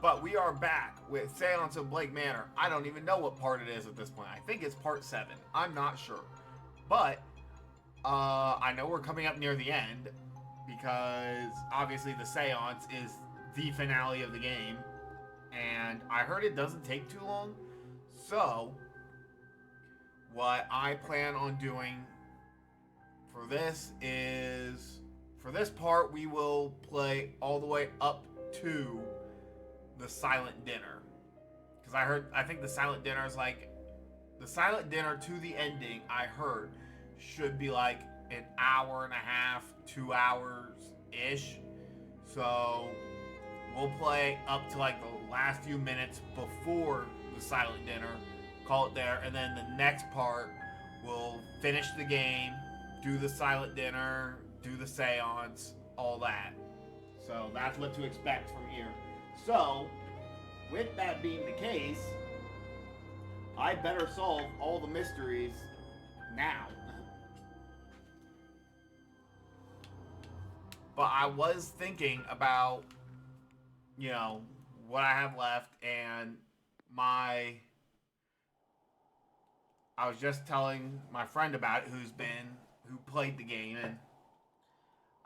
But we are back with Seance of Blake Manor. I don't even know what part it is at this point. I think it's part 7. I'm not sure. But I know we're coming up near the end because obviously the Seance is the finale of the game. And I heard it doesn't take too long. So, what I plan on doing for this is, for this part, we will play all the way up to the silent dinner. Because I think the silent dinner is like, the silent dinner to the ending, I heard, should be like an hour and a half, 2 hours ish. So we'll play up to like the last few minutes before the silent dinner, call it there, and then the next part we'll finish the game, do the silent dinner, do the seance, all that. So that's what to expect from here. So, with that being the case, I better solve all the mysteries now. But I was thinking about, what I have left, and my. I was just telling my friend about it who played the game, and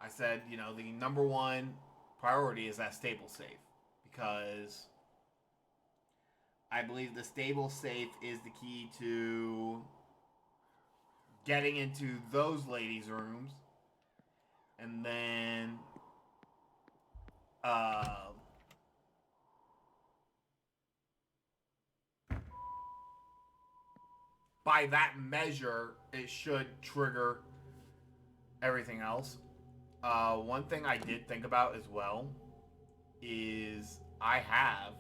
I said, the number one priority is that stable safe. Because I believe the stable safe is the key to getting into those ladies' rooms. And then by that measure, it should trigger everything else. One thing I did think about as well is I have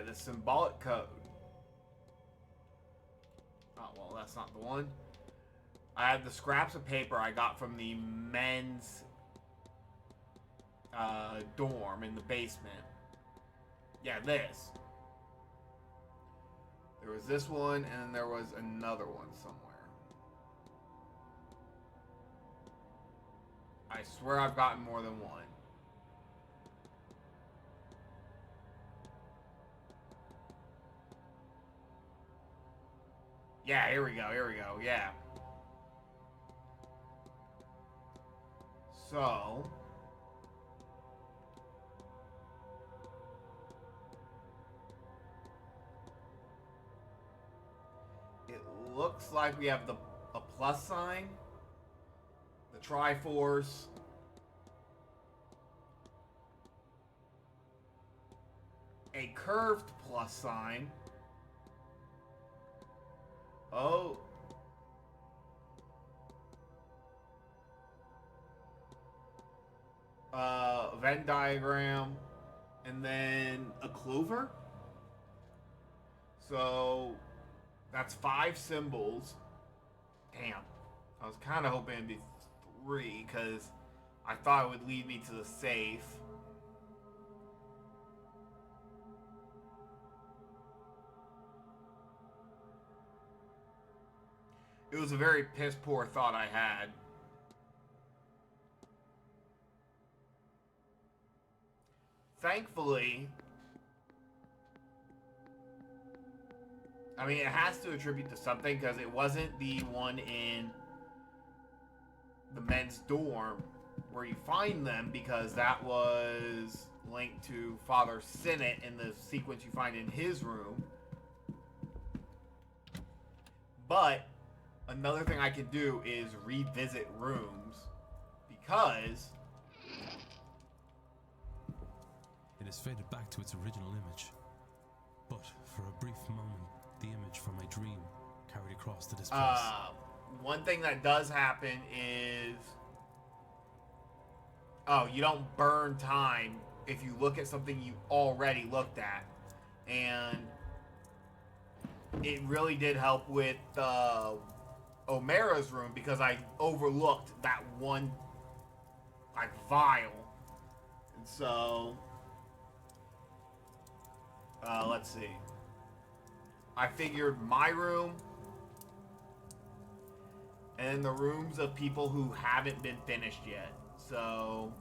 the symbolic code. Oh, well, that's not the one. I have the scraps of paper I got from the men's dorm in the basement. Yeah, this. There was this one, and there was another one somewhere. I swear I've gotten more than one. Yeah, here we go, yeah. So, it looks like we have a plus sign, the Triforce, a curved plus sign. Oh. Venn diagram, and then a clover. So that's 5 symbols. Damn. I was kind of hoping it'd be 3 because I thought it would lead me to the safe. It was a very piss poor thought I had. Thankfully, I mean, it has to attribute to something because it wasn't the one in the men's dorm where you find them, because that was linked to Father Sinnott in the sequence you find in his room. But another thing I can do is revisit rooms, because it has faded back to its original image. But for a brief moment, the image from my dream carried across to this place. One thing that does happen is, you don't burn time if you look at something you already looked at. And it really did help with O'Mara's room, because I overlooked that one, like, vial. And so, let's see. I figured my room, and the rooms of people who haven't been finished yet. So,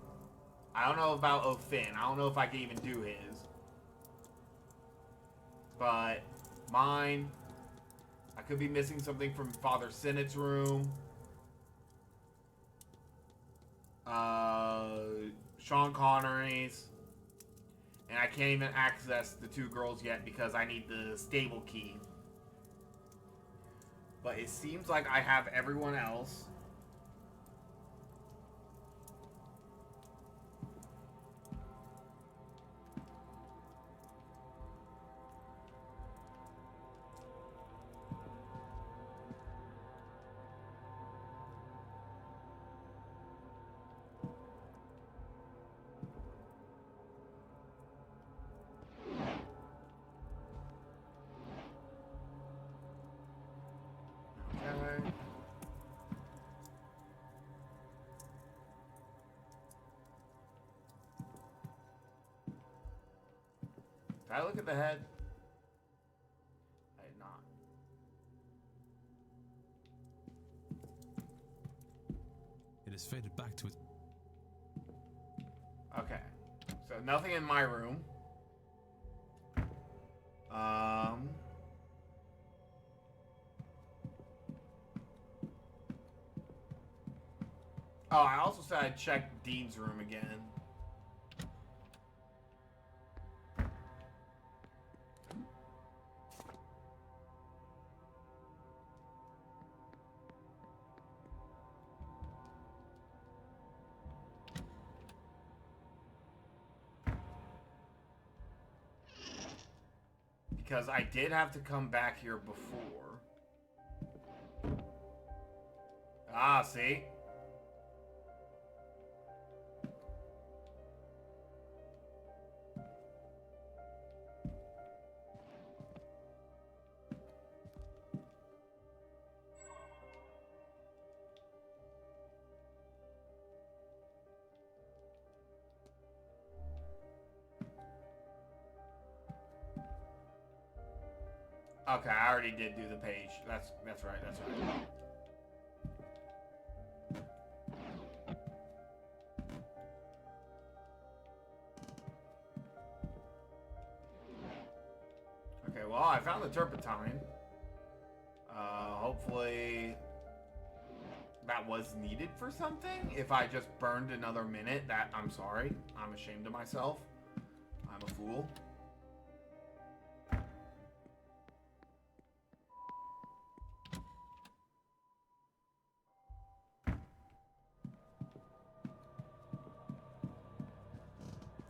I don't know about O'Finn. I don't know if I can even do his. But, mine, I could be missing something from Father Sinnott's room. Sean Connery's. And I can't even access the 2 girls yet because I need the stable key. But it seems like I have everyone else. Okay. Did I look at the head? I did not. It has faded back to its... Okay. So nothing in my room. Oh, I also said I'd check Dean's room again. Because I did have to come back here before. Ah, see? Okay, I already did do the page. That's right, that's right. Okay, well, I found the turpentine. Hopefully that was needed for something. If I just burned another minute, I'm sorry. I'm ashamed of myself. I'm a fool.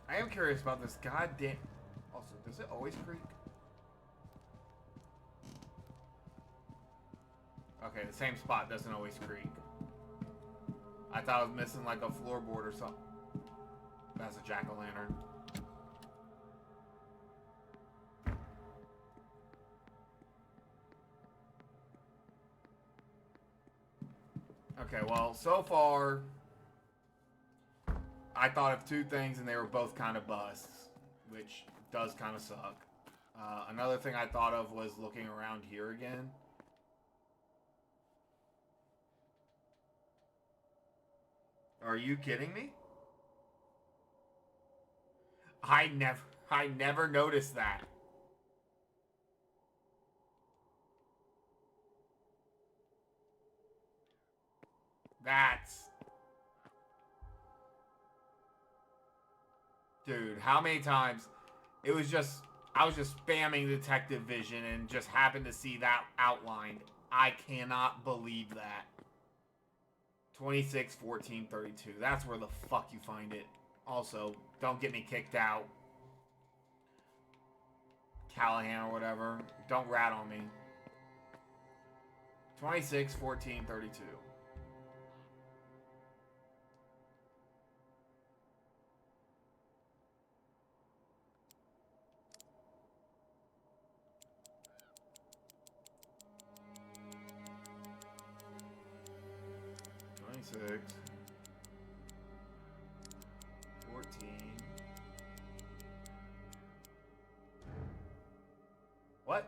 I am curious about this goddamn... Also, does it always creak? Okay, the same spot doesn't always creak. I thought I was missing like a floorboard or something. That's a jack-o'-lantern. Okay, well, so far, I thought of 2 things and they were both kind of busts, which does kind of suck. Another thing I thought of was looking around here again. Are you kidding me? I never noticed that. That's... Dude, how many times... It was just... I was just spamming detective vision and just happened to see that outlined. I cannot believe that. 26, 14, 32. That's where the fuck you find it. Also, don't get me kicked out. Callahan or whatever. Don't rat on me. 26, 14, 32. Six, 14. What?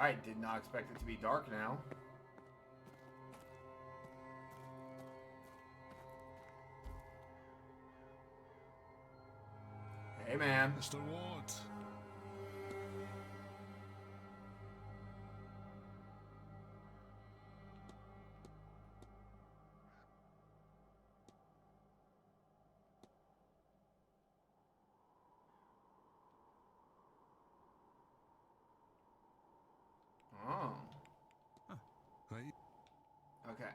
Alright, did not expect it to be dark now. Hey, man. Mr. Ward. Oh. Right. Okay.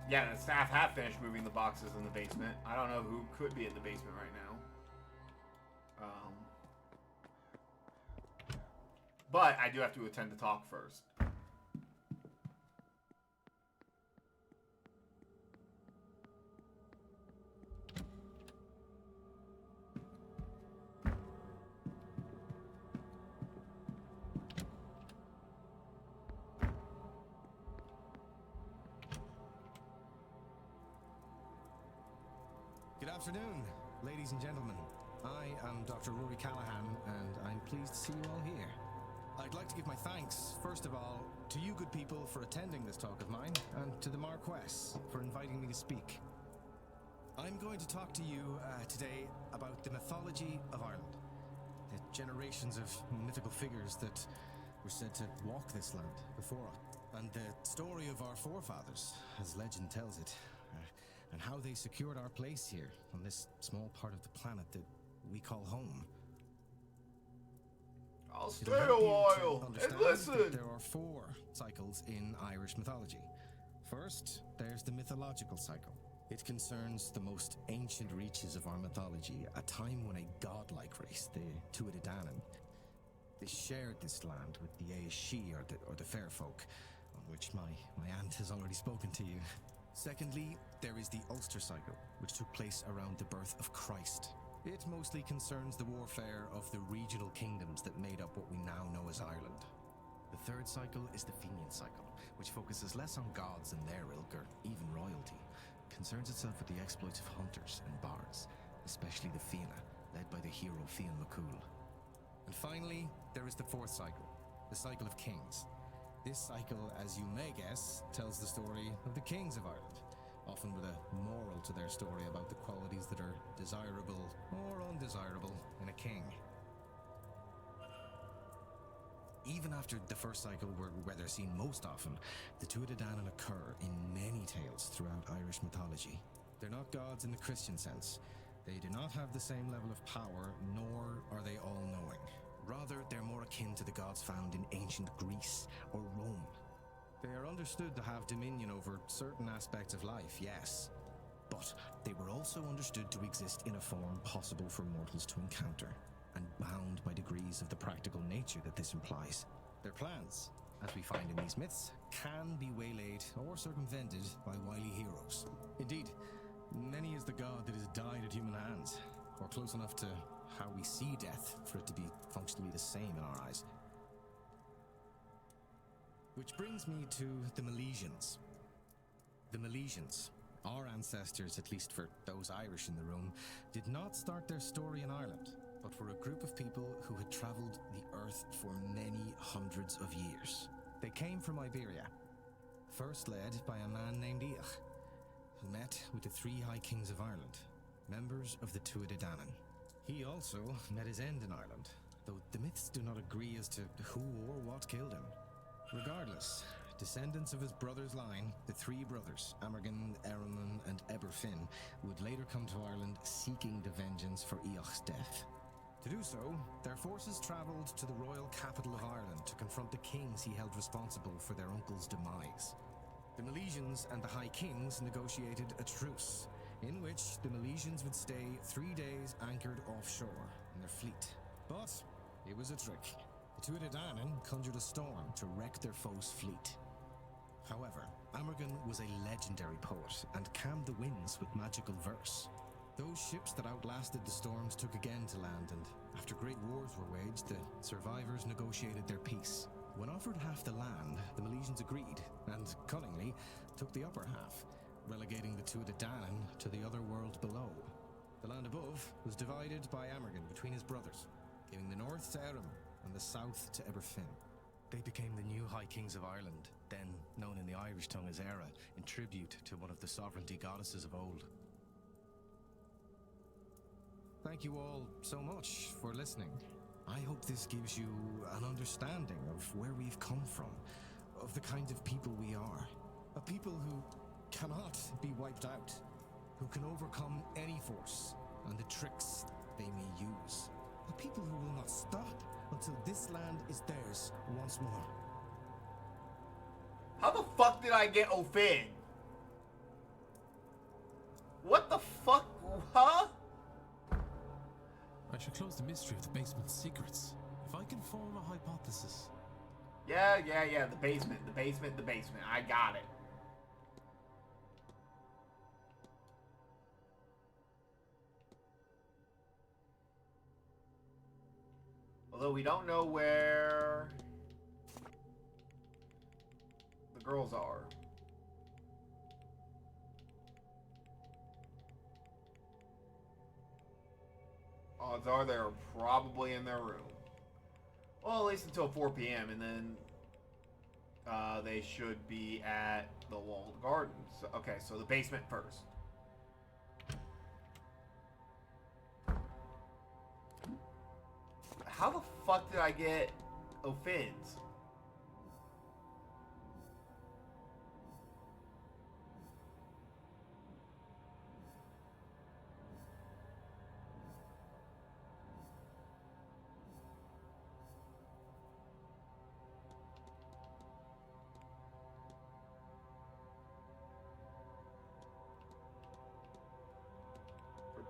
Yeah, the staff have finished moving the boxes in the basement. I don't know who could be in the basement right now. But I do have to attend the talk first. Good afternoon, ladies and gentlemen. I am Dr. Rory Callahan, and I'm pleased to see you all here. I'd like to give my thanks, first of all, to you good people for attending this talk of mine, and to the Marquess for inviting me to speak. I'm going to talk to you today about the mythology of Ireland, the generations of mythical figures that were said to walk this land before us, and the story of our forefathers, as legend tells it, and how they secured our place here on this small part of the planet that we call home. I'll stay a while and listen. There are 4 cycles in Irish mythology. First, there's the mythological cycle. It concerns the most ancient reaches of our mythology, a time when a godlike race, the Tuatha Dé Danann, they shared this land with the Aesí, or the fair folk, on which my aunt has already spoken to you. Secondly, there is the Ulster cycle, which took place around the birth of Christ. It mostly concerns the warfare of the regional kingdoms that made up what we now know as Ireland. The third cycle is the Fenian cycle, which focuses less on gods and their ilk, or even royalty. It concerns itself with the exploits of hunters and bards, especially the Fianna, led by the hero Fionn McCool. And finally, there is the fourth cycle, the cycle of kings. This cycle, as you may guess, tells the story of the kings of Ireland, often with a moral to their story about the qualities that are desirable or undesirable in a king. Even after the first cycle, where they're seen most often, the Tuatha Dé Danann occur in many tales throughout Irish mythology. They're not gods in the Christian sense. They do not have the same level of power, nor are they all-knowing. Rather, they're more akin to the gods found in ancient Greece or Rome. They are understood to have dominion over certain aspects of life, yes, but they were also understood to exist in a form possible for mortals to encounter, and bound by degrees of the practical nature that this implies. Their plans, as we find in these myths, can be waylaid or circumvented by wily heroes. Indeed, many is the god that has died at human hands, or close enough to how we see death for it to be functionally the same in our eyes. Which brings me to the Milesians. The Milesians, our ancestors, at least for those Irish in the room, did not start their story in Ireland, but were a group of people who had travelled the earth for many hundreds of years. They came from Iberia, first led by a man named Each, who met with the 3 High Kings of Ireland, members of the Tuatha Dé Danann. He also met his end in Ireland, though the myths do not agree as to who or what killed him. Regardless, descendants of his brother's line, the 3 brothers, Amergin, Eramon, and Eberfin, would later come to Ireland seeking the vengeance for Eoch's death. To do so, their forces travelled to the royal capital of Ireland to confront the kings he held responsible for their uncle's demise. The Milesians and the High Kings negotiated a truce, in which the Milesians would stay 3 days anchored offshore in their fleet. But it was a trick. The Tuatha Dé Danann conjured a storm to wreck their foe's fleet. However, Amergin was a legendary poet and calmed the winds with magical verse. Those ships that outlasted the storms took again to land, and after great wars were waged, the survivors negotiated their peace. When offered half the land, the Milesians agreed, and cunningly took the upper half, relegating the Tuatha Dé Danann to the other world below. The land above was divided by Amergin between his brothers, giving the north to Erin and the south to Eberfin. They became the new High Kings of Ireland, then known in the Irish tongue as Era, in tribute to one of the sovereignty goddesses of old. Thank you all so much for listening. I hope this gives you an understanding of where we've come from, of the kind of people we are. A people who cannot be wiped out, who can overcome any force and the tricks they may use. A people who will not stop until this land is theirs once more. How the fuck did I get O'Finn? What the fuck? Huh? I should close the mystery of the basement's secrets. If I can form a hypothesis. Yeah. The basement. I got it. Although we don't know where the girls are. Odds are they're probably in their room. Well, at least until 4 p.m. and then they should be at the walled gardens. So, okay, so the basement first. How the fuck did I get O'Finn's?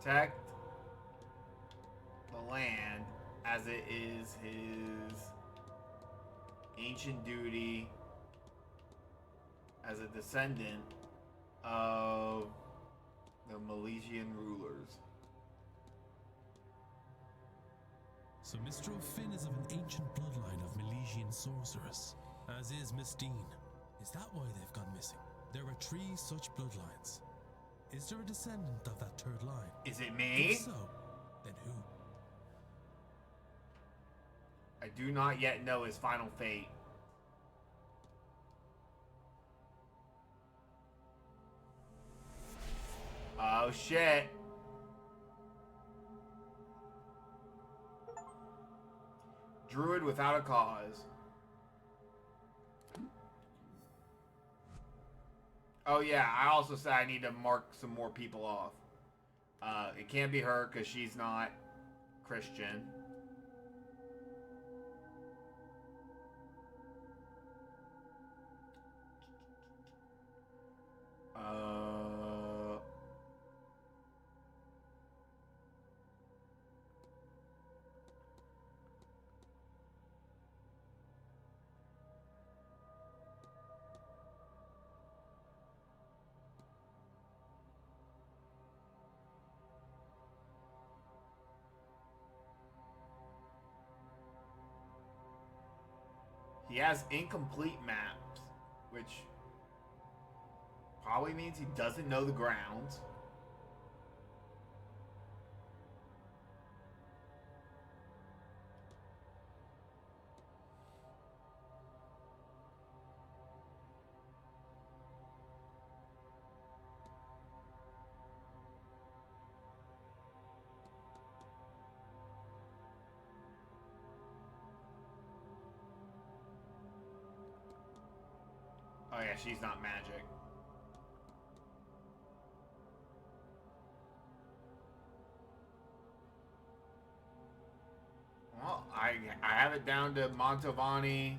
Protect the land as it is his ancient duty as a descendant of the Milesian rulers. So Mr. O'Finn is of an ancient bloodline of Milesian sorceress, as is Miss Dean. Is that why they've gone missing? There are 3 such bloodlines. Is there a descendant of that third line? Is it me? If so, then who? I do not yet know his final fate. Oh shit. Druid without a cause. Oh yeah, I also said I need to mark some more people off. It can't be her because she's not Christian. He has incomplete maps, which probably means he doesn't know the grounds. Oh yeah, she's not magic. Well, I have it down to Mantovani,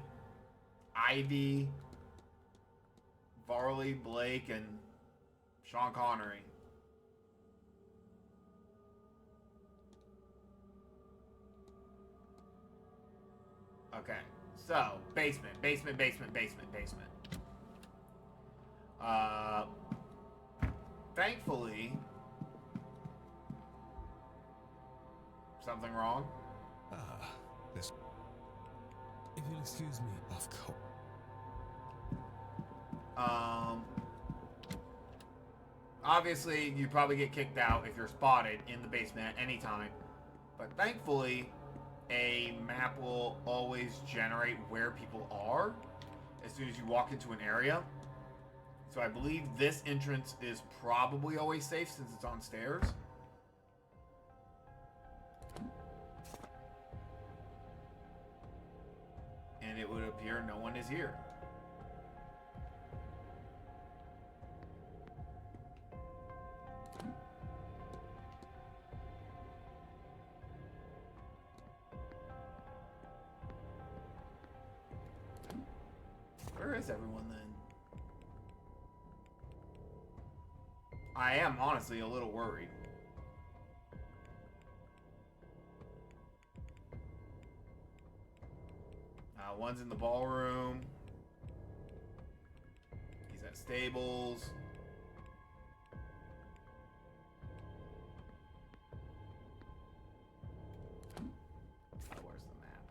Ivy, Varley, Blake, and Sean Connery. Okay, so basement. Thankfully, something wrong? This. If you'll excuse me. Of course. Obviously, you'd probably get kicked out if you're spotted in the basement at any time. But thankfully, a map will always generate where people are as soon as you walk into an area. So I believe this entrance is probably always safe since it's on stairs. And it would appear no one is here. Where is everyone then? I am honestly a little worried. One's in the ballroom. He's at stables. Where's the map?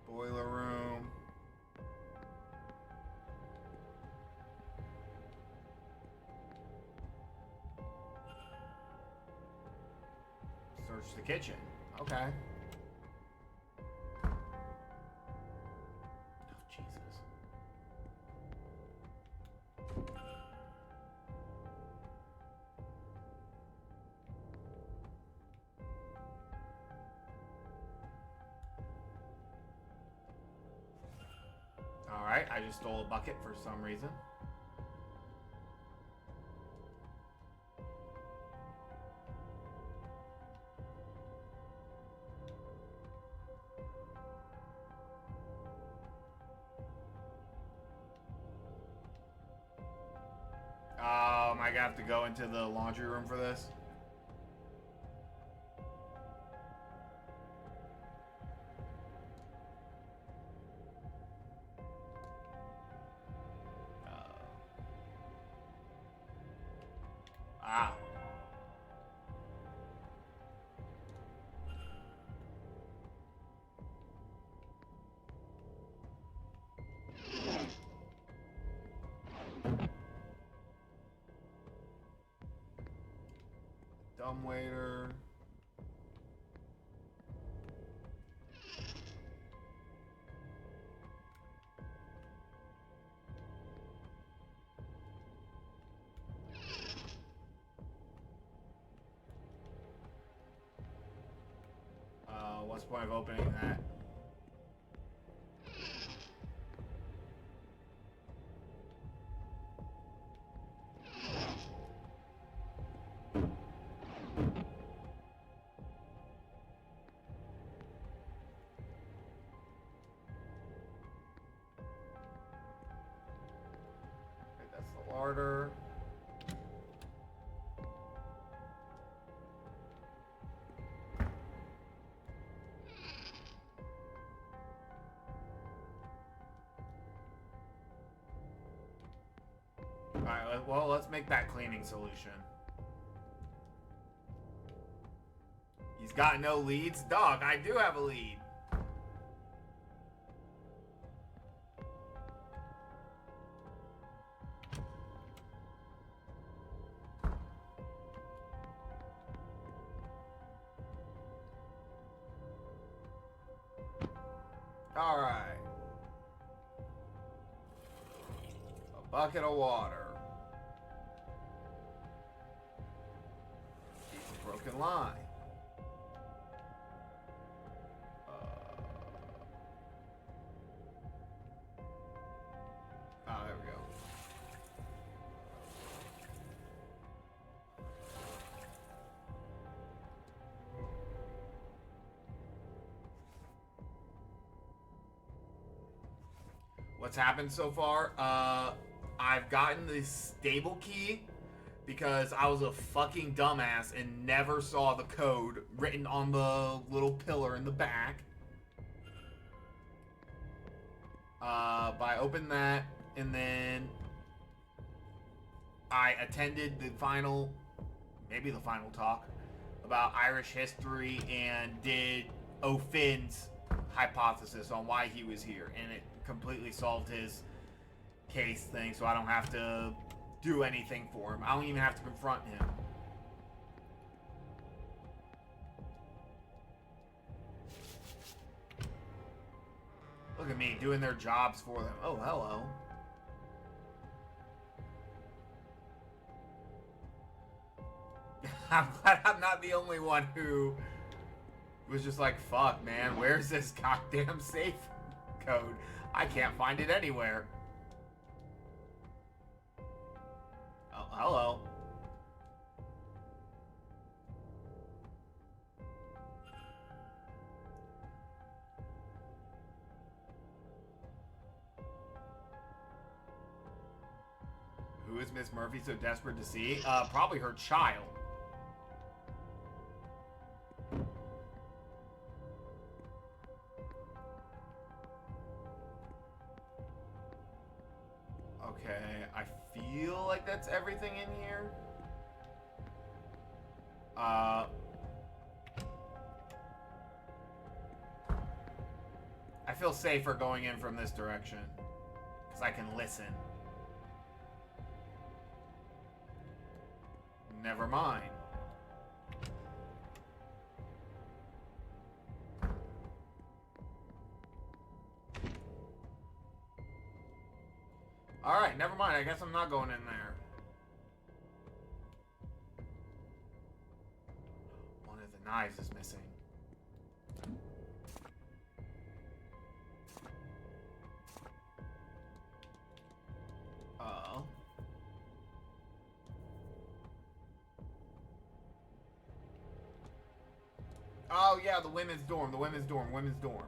Boiler room. Search the kitchen. Okay. Oh, Jesus. Alright, I just stole a bucket for some reason. I have to go into the laundry room for this. Ah. Dumbwaiter. What's the point of opening that? Okay, that's the larder. Alright, well, let's make that cleaning solution. He's got no leads? Dog, I do have a lead. Alright. A bucket of water. Broken line. There we go. What's happened so far? I've gotten the stable key because I was a fucking dumbass and never saw the code written on the little pillar in the back. But I opened that, and then I attended the final maybe the final talk about Irish history and did O'Finn's hypothesis on why he was here, and it completely solved his case thing, so I don't have to do anything for him. I don't even have to confront him. Look at me doing their jobs for them. Oh, hello. I'm glad I'm not the only one who was just like, fuck, man, where's this goddamn safe code? I can't find it anywhere. Oh, hello. Who is Miss Murphy so desperate to see? Probably her child. Okay, I feel like that's everything in here. I feel safer going in from this direction, because I can listen. Never mind. Alright, never mind. I guess I'm not going in there. One of the knives is missing. Uh-oh. Oh, yeah, the women's dorm. The women's dorm. Women's dorm.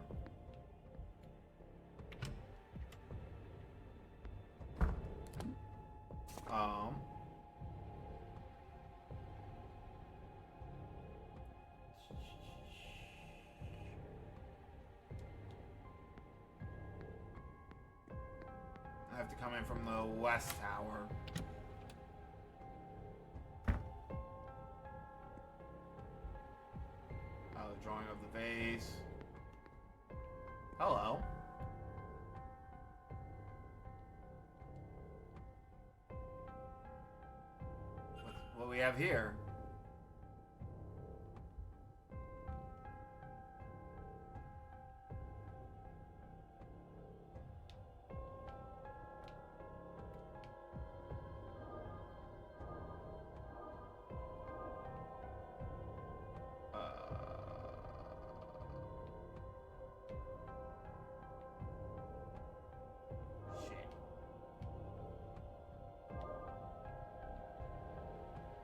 I have to come in from the west tower. Oh, the drawing of the vase. Hello. What do we have here? Shit.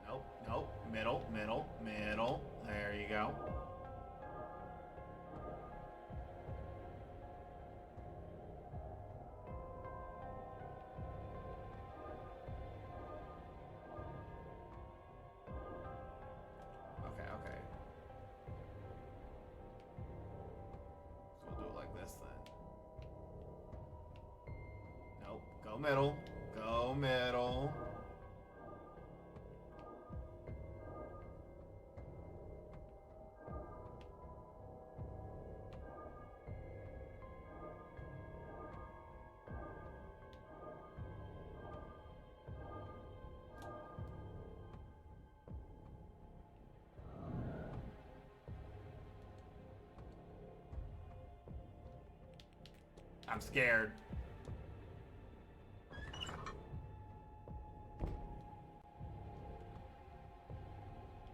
Nope, nope. Middle, middle, middle. There you go. Okay, okay. So we'll do it like this then. Nope. Go middle. Go middle. I'm scared.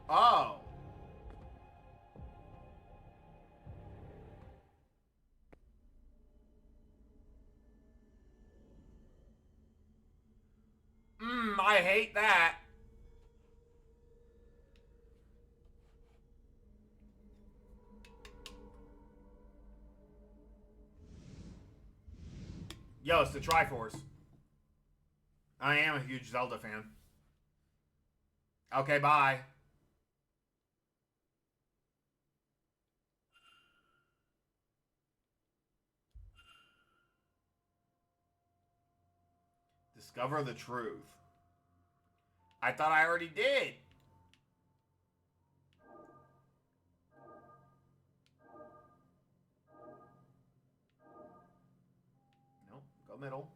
Oh. I hate that. Yo, it's the Triforce. I am a huge Zelda fan. Okay, bye. Discover the truth. I thought I already did. middle.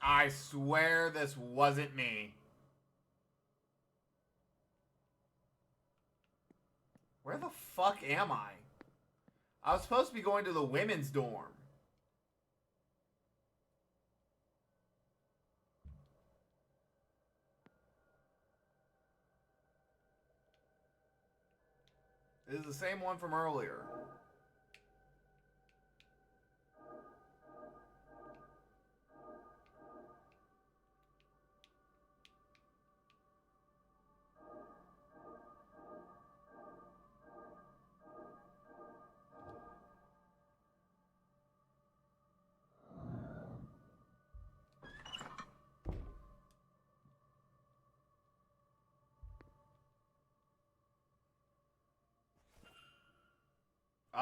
I swear this wasn't me. Where the fuck am I? I was supposed to be going to the women's dorm. This is the same one from earlier.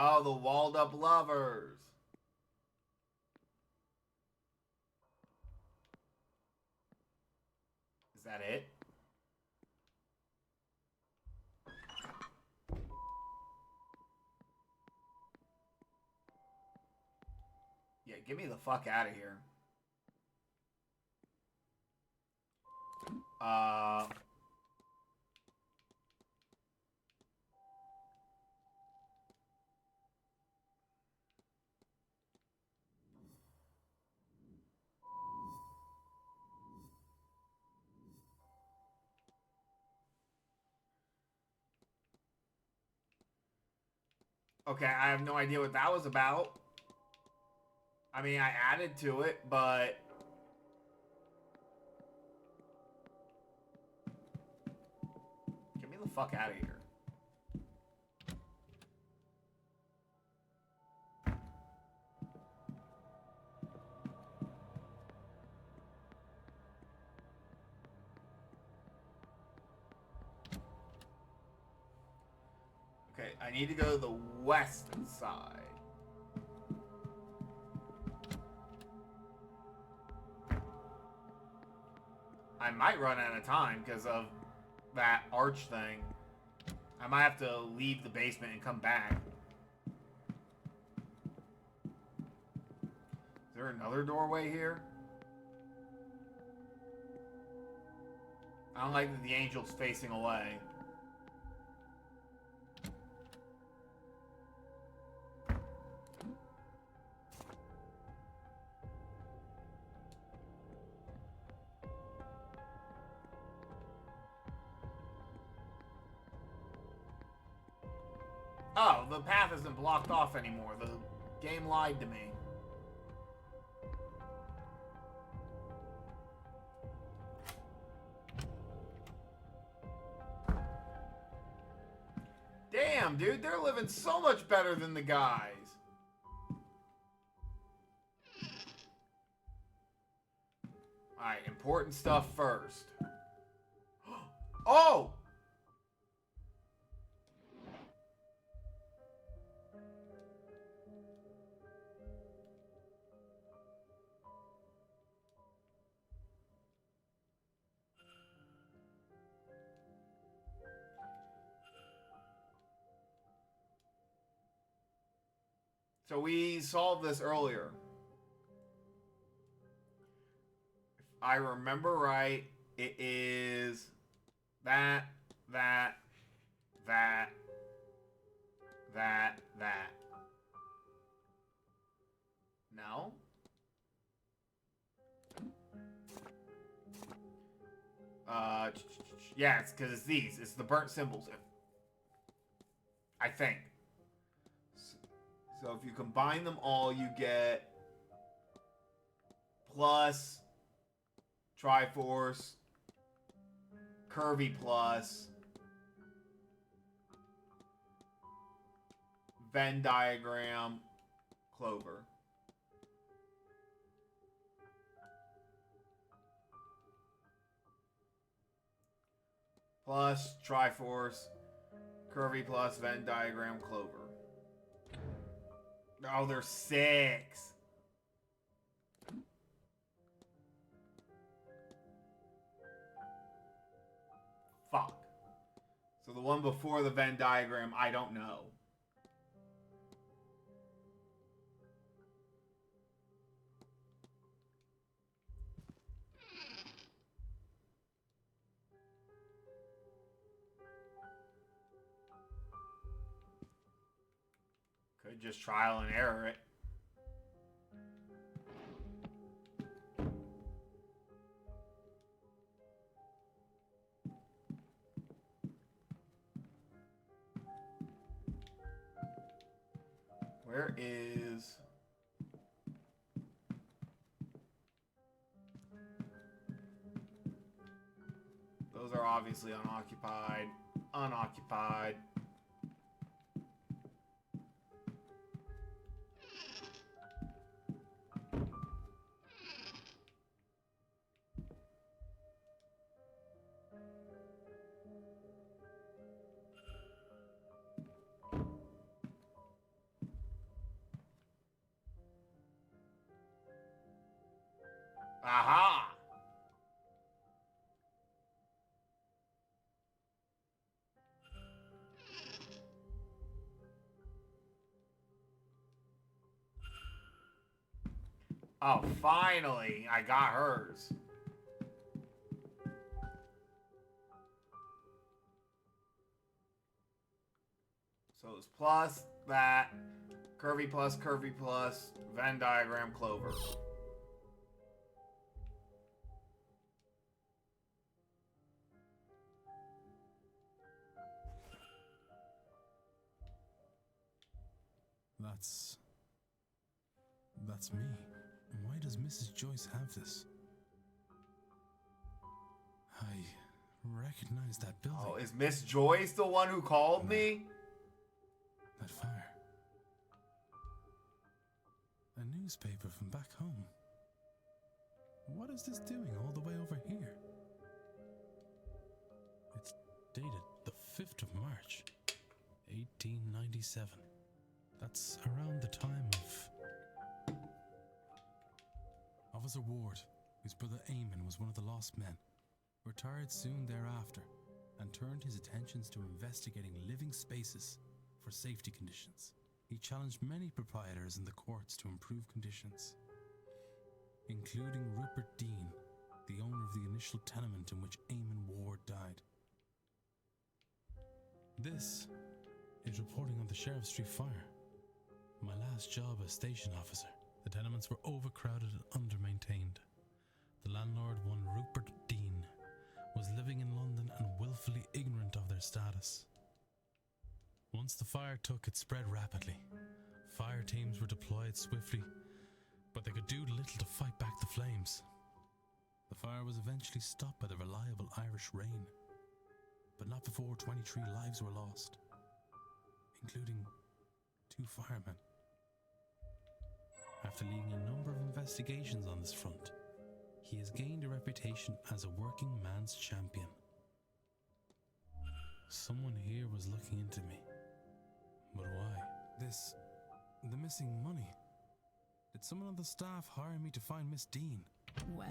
Oh, the walled up lovers. Is that it? Yeah, get me the fuck out of here. Okay, I have no idea what that was about. I mean, I added to it, but... Get me the fuck out of here. Okay, I need to go to the west side. I might run out of time because of that arch thing. I might have to leave the basement and come back. Is there another doorway here? I don't like that the angel's facing away. Oh, the path isn't blocked off anymore. The game lied to me. Damn, dude, they're living so much better than the guys. Alright, important stuff first. Oh! So we solved this earlier. If I remember right, it is that. No? Yeah, it's because it's these. It's the burnt symbols. I think. So if you combine them all, you get plus Triforce, Curvy plus, Venn diagram, Clover. Plus Triforce, Curvy plus Venn diagram Clover. Oh, there's 6. Fuck. So the one before the Venn diagram, I don't know. Could just trial and error it. Where is... Those are obviously unoccupied. Unoccupied. Aha! Oh, finally! I got hers. So it's plus that, curvy plus, Venn diagram Clover. That's me. Why does Mrs. Joyce have this? I recognize that building. Oh, is Miss Joyce the one who called me? That fire. A newspaper from back home. What is this doing all the way over here? It's dated the 5th of March, 1897. That's around the time of Officer Ward, whose brother Eamon was one of the lost men, retired soon thereafter and turned his attentions to investigating living spaces for safety conditions. He challenged many proprietors in the courts to improve conditions, including Rupert Dean, the owner of the initial tenement in which Eamon Ward died. This is reporting on the Sheriff Street fire. My last job as station officer. The tenements were overcrowded and under-maintained. The landlord, one Rupert Dean, was living in London and willfully ignorant of their status. Once the fire took, it spread rapidly. Fire teams were deployed swiftly, but they could do little to fight back the flames. The fire was eventually stopped by the reliable Irish rain, but not before 23 lives were lost, including 2 firemen. After leading a number of investigations on this front, he has gained a reputation as a working man's champion. Someone here was looking into me. But why? The missing money. Did someone on the staff hire me to find Miss Dean? Well,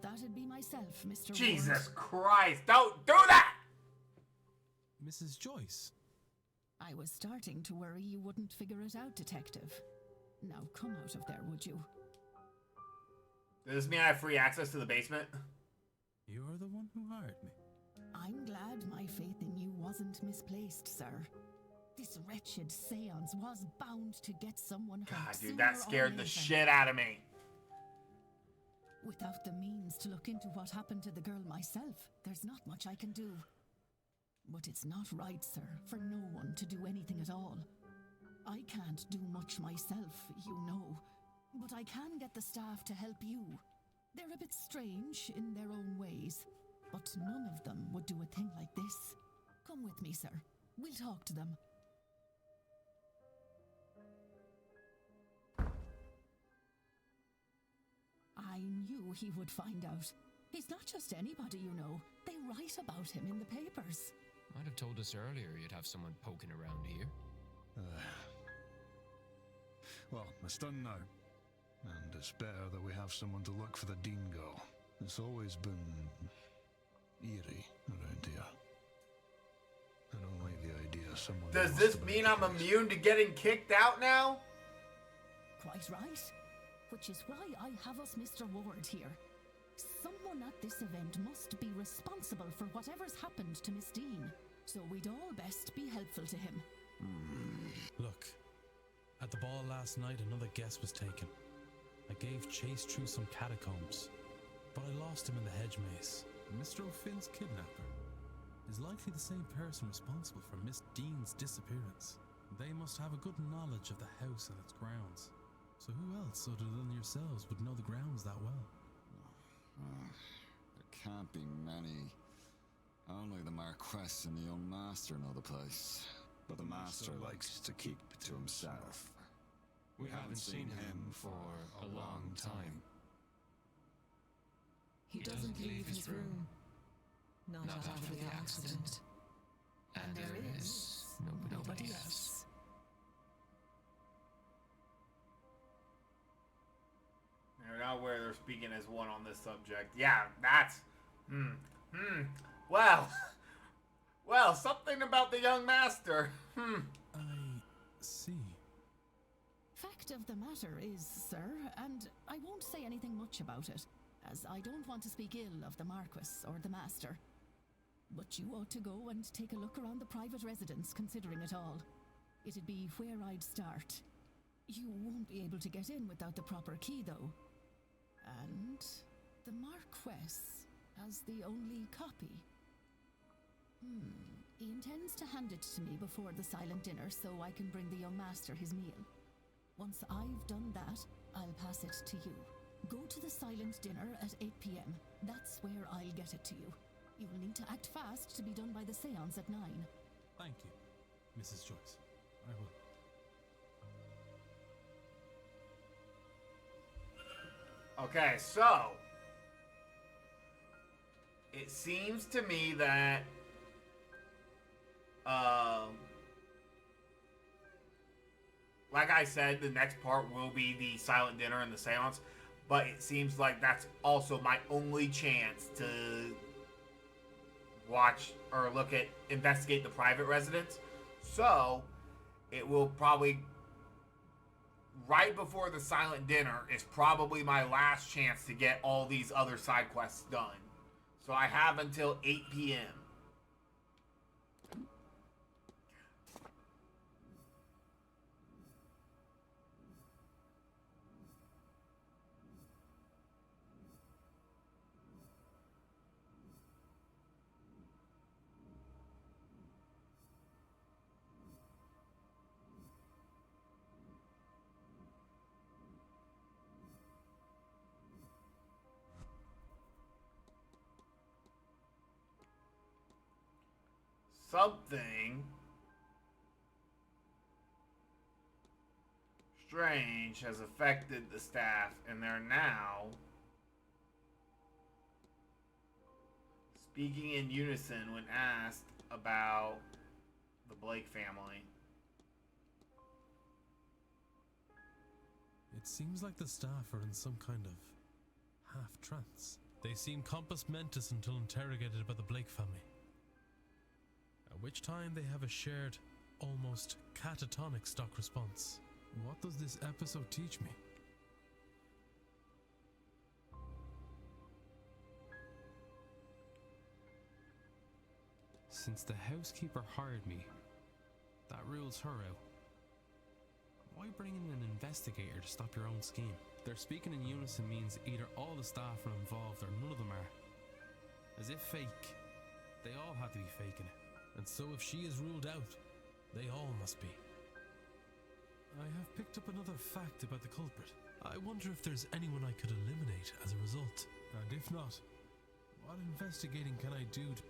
that'd be myself, Mr. Jesus Ward. Christ, don't do that! Mrs. Joyce? I was starting to worry you wouldn't figure it out, Detective. Now come out of there, would you? Does this mean I have free access to the basement? You're the one who hired me. I'm glad my faith in you wasn't misplaced, sir. This wretched seance was bound to get someone hurt. God, dude, sooner that or scared the later. shit out of me. Without the means to look into what happened to the girl myself, there's not much I can do. But it's not right, sir, for no one to do anything at all. I can't do much myself, you know, but I can get the staff to help you. They're a bit strange in their own ways, but none of them would do a thing like this. Come with me, sir. We'll talk to them. knew he would find out. He's not just anybody, you know. They write about him in the papers. Might have told us earlier you'd have someone poking around here. Well, it's done now. And it's better that we have someone to look for the Dean girl. It's always been eerie around here. I don't like the idea of someone... Does this mean I'm immune to getting kicked out now? Quite right. Which is why I have us Mr. Ward here. Someone at this event must be responsible for whatever's happened to Miss Dean. So we'd all best be helpful to him. Look, at the ball last night, another guess was taken. I gave chase through some catacombs, but I lost him in the hedge maze. Mr. O'Finn's kidnapper is likely the same person responsible for Miss Dean's disappearance. They must have a good knowledge of the house and its grounds. So who else other than yourselves would know the grounds that well? There can't be many. Only the Marquess and the young master know the place. But the master likes to keep to himself. We haven't seen him for a long time. He doesn't leave his room. Not after the accident. And there is nobody else. They're not where they're speaking as one on this subject. Yeah, that's... Well, something about the young master. I see. Fact of the matter is, sir, and I won't say anything much about it, as I don't want to speak ill of the Marquess or the Master. But you ought to go and take a look around the private residence, considering it all. It'd be where I'd start. You won't be able to get in without the proper key, though. And the Marquess has the only copy. He intends to hand it to me before the silent dinner so I can bring the young master his meal. Once I've done that, I'll pass it to you. Go to the silent dinner at 8 p.m. That's where I'll get it to you. You'll need to act fast to be done by the seance at 9. Thank you, Mrs. Joyce. I will. Okay, so... It seems to me that... like I said, the next part will be the silent dinner and the seance, but it seems like that's also my only chance to watch or investigate the private residence. So it will probably, right before the silent dinner is probably my last chance to get all these other side quests done. So I have until 8 p.m. Something strange has affected the staff, and they're now speaking in unison when asked about the Blake family. It seems like the staff are in some kind of half-trance. They seem compos mentis until interrogated by the Blake family. At which time they have a shared, almost catatonic stock response. What does this episode teach me? Since the housekeeper hired me, that rules her out. Why bring in an investigator to stop your own scheme? Their speaking in unison means either all the staff are involved or none of them are. As if fake, they all had to be faking it. And so if she is ruled out, they all must be. I have picked up another fact about the culprit. I wonder if there's anyone I could eliminate as a result. And if not, what investigating can I do to...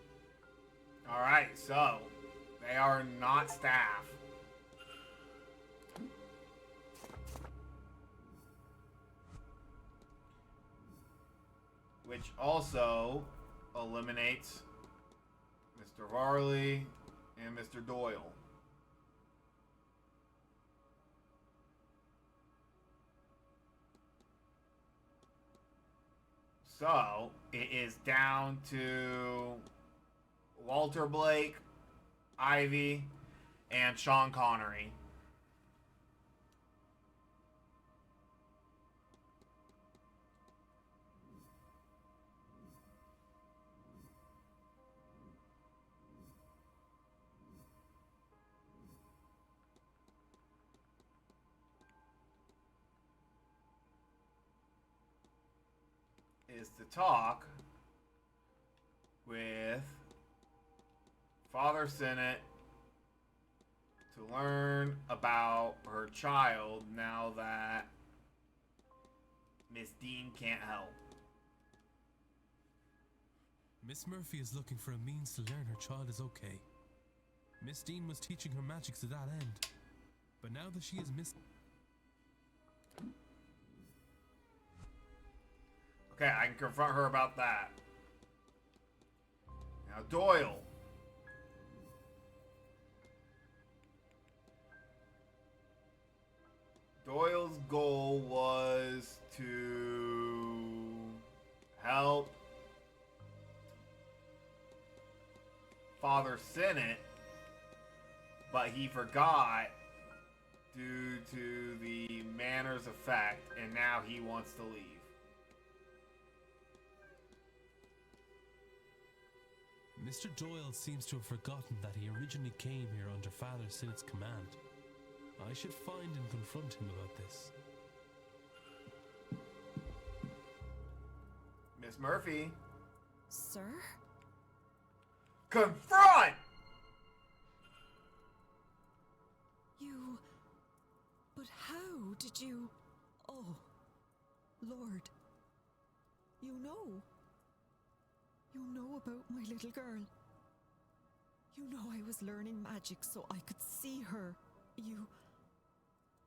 Alright, so they are not staff. which also eliminates Mr. Varley and Mr. Doyle. So, it is down to Walter Blake, Ivy, and Sean Connery. Is to talk with Father Sinnott to learn about her child now that Miss Dean can't help. Miss Murphy is looking for a means to learn her child is okay. Miss Dean was teaching her magic to that end. But now that she is Okay, I can confront her about that. Now, Doyle. Doyle's goal was to help Father Sinnott, but he forgot due to the Manor's effect, and now he wants to leave. Mr. Doyle seems to have forgotten that he originally came here under Father Sinnott's command. I should find and confront him about this. Miss Murphy. Sir? Confront! You... But how did you... Oh, Lord. You know. You know about my little girl. You know I was learning magic so I could see her. You...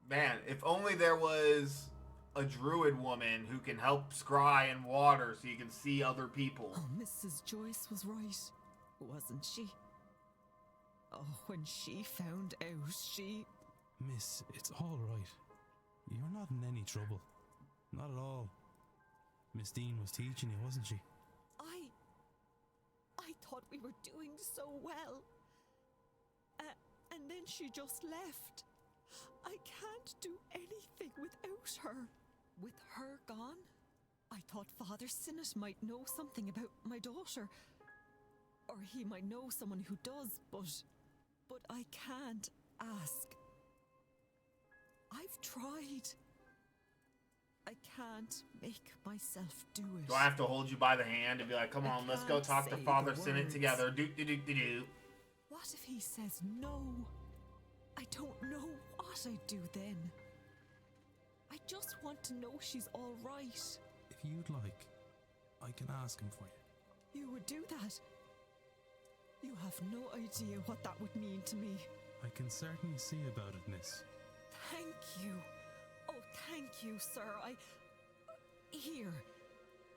Man, if only there was a druid woman who can help scry in water so you can see other people. Oh, Mrs. Joyce was right, wasn't she? Oh, when she found out, she... Miss, it's all right. You're not in any trouble. Not at all. Miss Dean was teaching you, wasn't she? I thought we were doing so well. And then she just left. I can't do anything without her. With her gone, I thought Father Sinnott might know something about my daughter. Or he might know someone who does, but I can't ask. I've tried. I can't make myself do it. Do I have to hold you by the hand and be like, come on, let's go talk to Father Sinnott together? Do. What if he says no? I don't know what I'd do then. I just want to know she's all right. If you'd like, I can ask him for you. You would do that? You have no idea what that would mean to me. I can certainly see about it, miss. Thank you. Oh, thank you, sir. Here,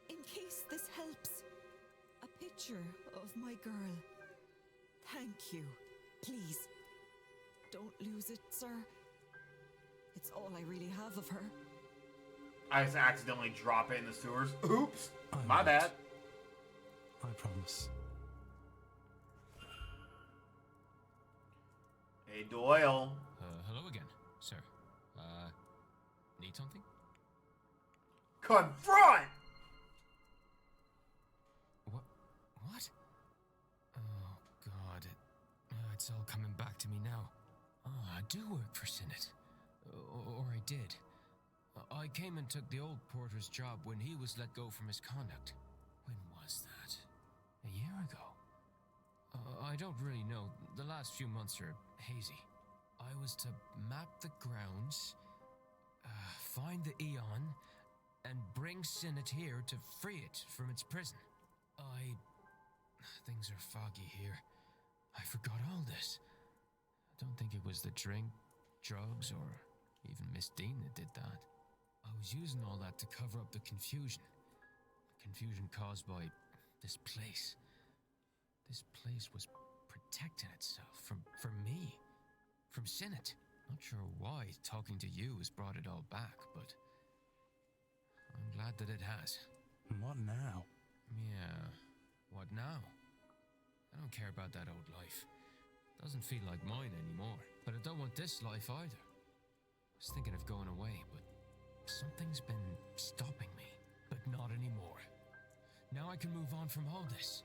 in case this helps, a picture of my girl. Thank you. Please, don't lose it, sir. It's all I really have of her. I just accidentally drop it in the sewers. Oops. I My won't. bad. I promise. Hey, Doyle. Hello again, sir. Need something? Confront! What? Oh, God. It's all coming back to me now. Oh, I do work for Sinnott. Or I did. I came and took the old porter's job when he was let go for misconduct. When was that? A year ago? I don't really know. The last few months are hazy. I was to map the grounds, find the Eon, and bring Sinnott here to free it from its prison. Things are foggy here. I forgot all this. I don't think it was the drink, drugs, or even Miss Dean that did that. I was using all that to cover up the confusion. confusion caused by this place. This place was protecting itself from me, from Sinnott. Not sure why talking to you has brought it all back, but I'm glad that it has. What now? Yeah, what now? I don't care about that old life. Doesn't feel like mine anymore. But I don't want this life either. I was thinking of going away, but something's been stopping me. But not anymore. Now I can move on from all this.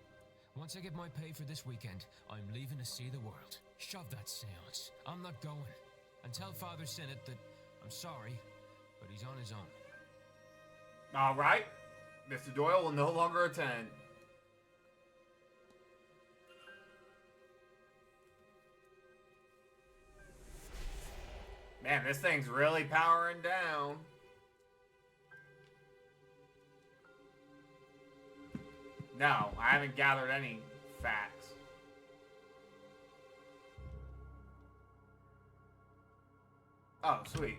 Once I get my pay for this weekend, I'm leaving to see the world. Shove that seance. I'm not going. And tell Father Sinnott that I'm sorry, but he's on his own. All right. Mr. Doyle will no longer attend. Man, this thing's really powering down. No, I haven't gathered any facts. Oh, sweet.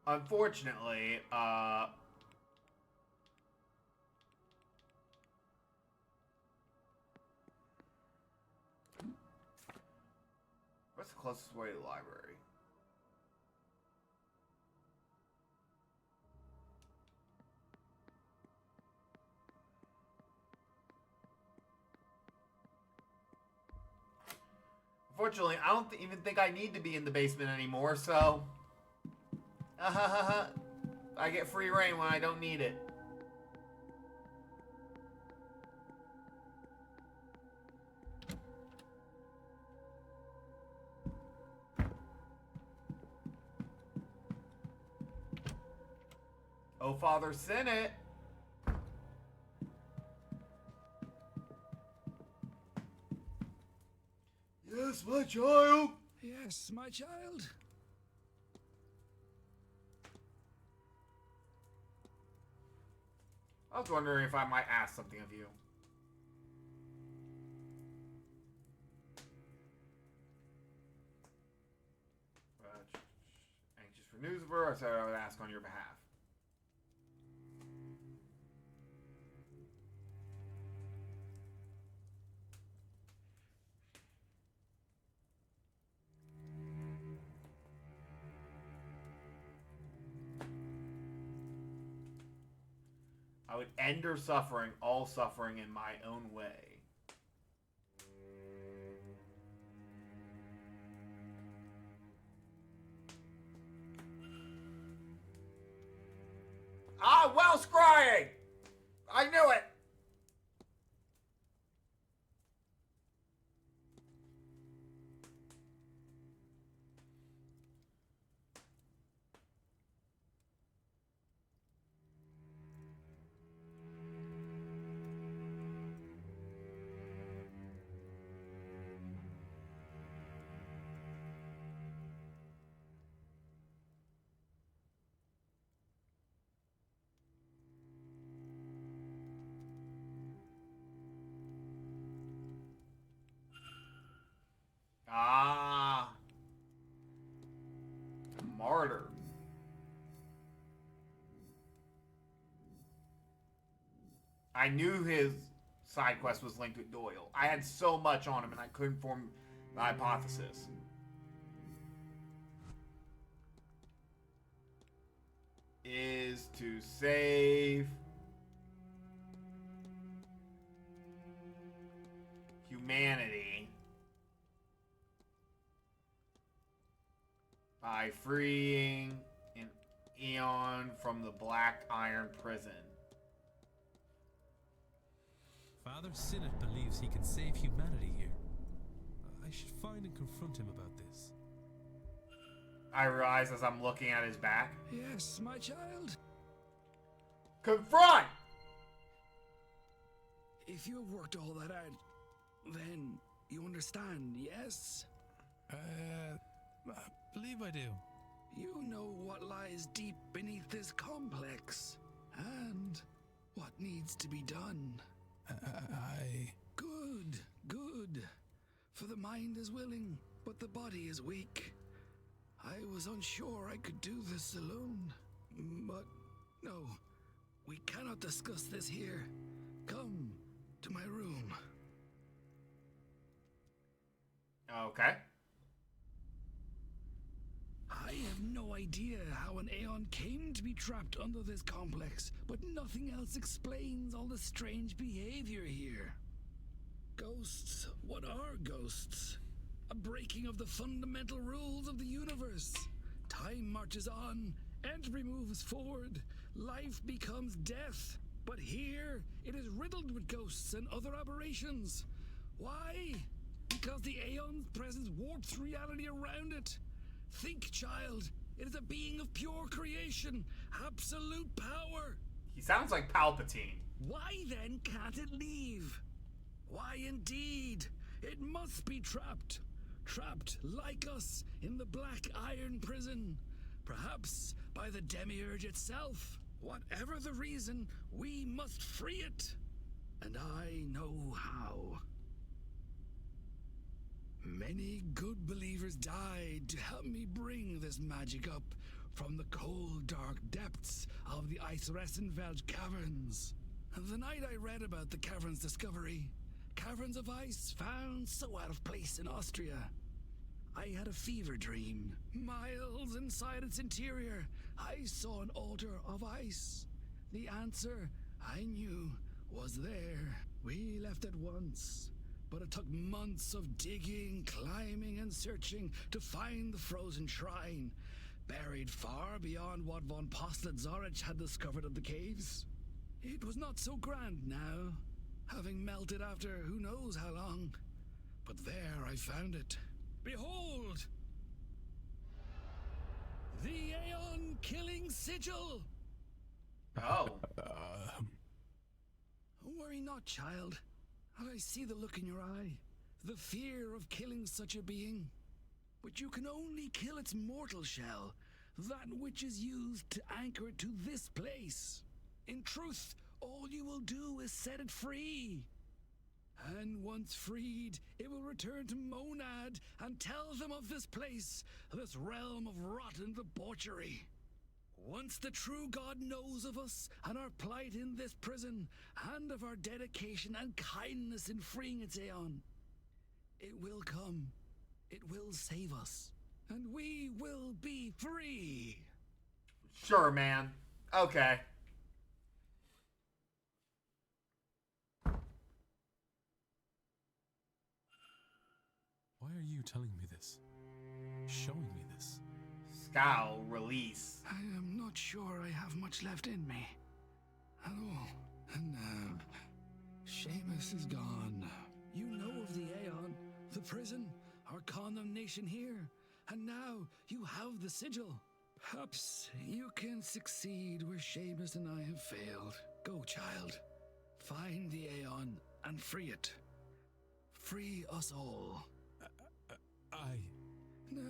Unfortunately, what's the closest way to the library? Unfortunately, I don't even think I need to be in the basement anymore, so... I get free reign when I don't need it. Oh, Father Sinnott. Yes, my child. Yes, my child. I was wondering if I might ask something of you. Anxious for news of her, I said I would ask on your behalf. I would end her suffering, all suffering in my own way. Ah, well scrying! I knew it! Ah. Martyr. I knew his side quest was linked with Doyle. I had so much on him and I couldn't form the hypothesis. Is to save humanity by freeing an Eon from the Black Iron Prison. Father Sinnott believes he can save humanity here. I should find and confront him about this. I realize as I'm looking at his back. Yes, my child. Confront! If you have worked all that out, then you understand, yes? I believe I do. You know what lies deep beneath this complex, and what needs to be done. Good, good. For the mind is willing, but the body is weak. I was unsure I could do this alone. But no, we cannot discuss this here. Come to my room. Okay. I have no idea how an Aeon came to be trapped under this complex, but nothing else explains all the strange behavior here. Ghosts? What are ghosts? A breaking of the fundamental rules of the universe. Time marches on, entropy moves forward, life becomes death. But here, it is riddled with ghosts and other aberrations. Why? Because the Aeon's presence warps reality around it. Think, child. It is a being of pure creation, absolute power. He sounds like Palpatine. Why then can't it leave? Why indeed? It must be trapped. Trapped like us in the black iron prison. Perhaps by the Demiurge itself. Whatever the reason, we must free it. And I know how. Many good believers died to help me bring this magic up from the cold, dark depths of the Eisressenfeld caverns. The night I read about the caverns' discovery, caverns of ice found so out of place in Austria, I had a fever dream. Miles inside its interior, I saw an altar of ice. The answer, I knew, was there. We left at once. But it took months of digging, climbing, and searching to find the frozen shrine, buried far beyond what von Postlett-Zorich had discovered of the caves. It was not so grand now, having melted after who knows how long. But there I found it. Behold! The Aeon-killing sigil! Oh. Worry not, child. I see the look in your eye, the fear of killing such a being. But you can only kill its mortal shell, that which is used to anchor it to this place. In truth, all you will do is set it free. And once freed, it will return to Monad and tell them of this place, this realm of rotten debauchery. Once the true God knows of us and our plight in this prison, and of our dedication and kindness in freeing its Aeon, it will come, it will save us, and we will be free. Sure, man. Okay. Why are you telling me this? Showing me this? Scowl, release. I am not sure I have much left in me. At all. And now, Seamus is gone. You know of the Aeon, the prison, our condemnation here. And now you have the sigil. Perhaps you can succeed where Seamus and I have failed. Go, child. Find the Aeon and free it. Free us all. Now,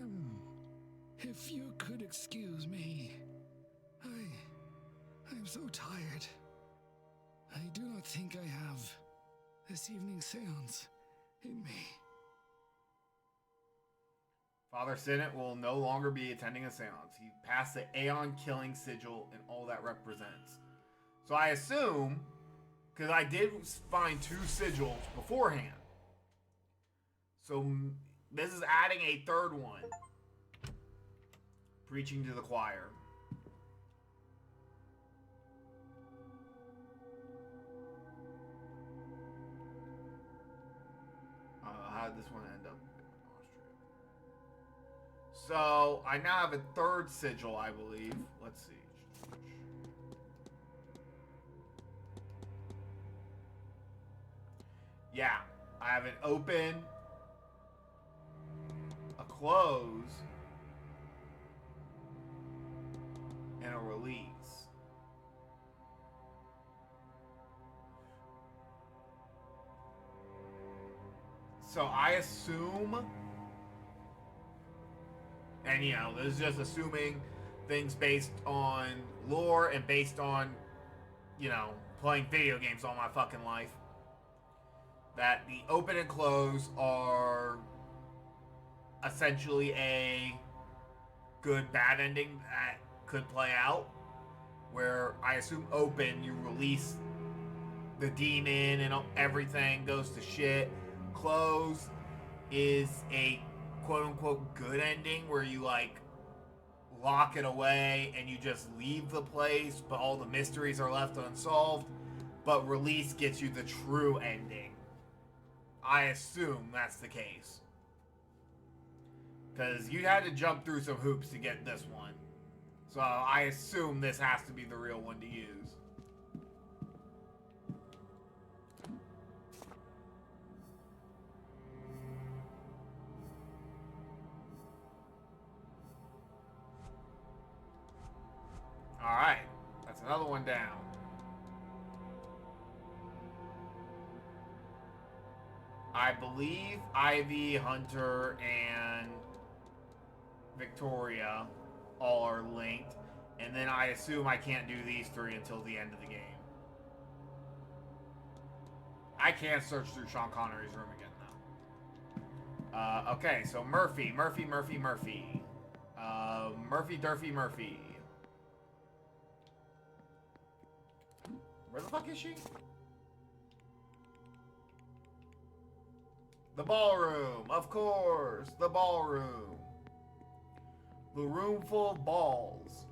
if you could excuse me. I'm so tired. I do not think I have this evening's seance in me. Father Sinnott will no longer be attending a seance. He passed the Aeon killing sigil and all that represents. So I assume, because I did find 2 sigils beforehand. So this is adding a third one. Preaching to the choir. How did this one end up? So I now have a third sigil, I believe. Let's see. Yeah, I have an open, a close, and a release. So I assume, and you know, this is just assuming things based on lore and based on, you know, playing video games all my fucking life, that the open and close are essentially a good bad ending that could play out, where I assume open, you release the demon and everything goes to shit. Close is a quote-unquote good ending where you like lock it away and you just leave the place, but all the mysteries are left unsolved. But release gets you the true ending. I assume that's the case, because you had to jump through some hoops to get this one. So I assume this has to be the real one to use. Alright, that's another one down. I believe Ivy, Hunter, and Victoria all are linked. And then I assume I can't do these three until the end of the game. I can't search through Sean Connery's room again, though. Okay, so Murphy. Murphy, Durfy, Murphy. Where the fuck is she? The ballroom, of course. The ballroom. The room full of balls.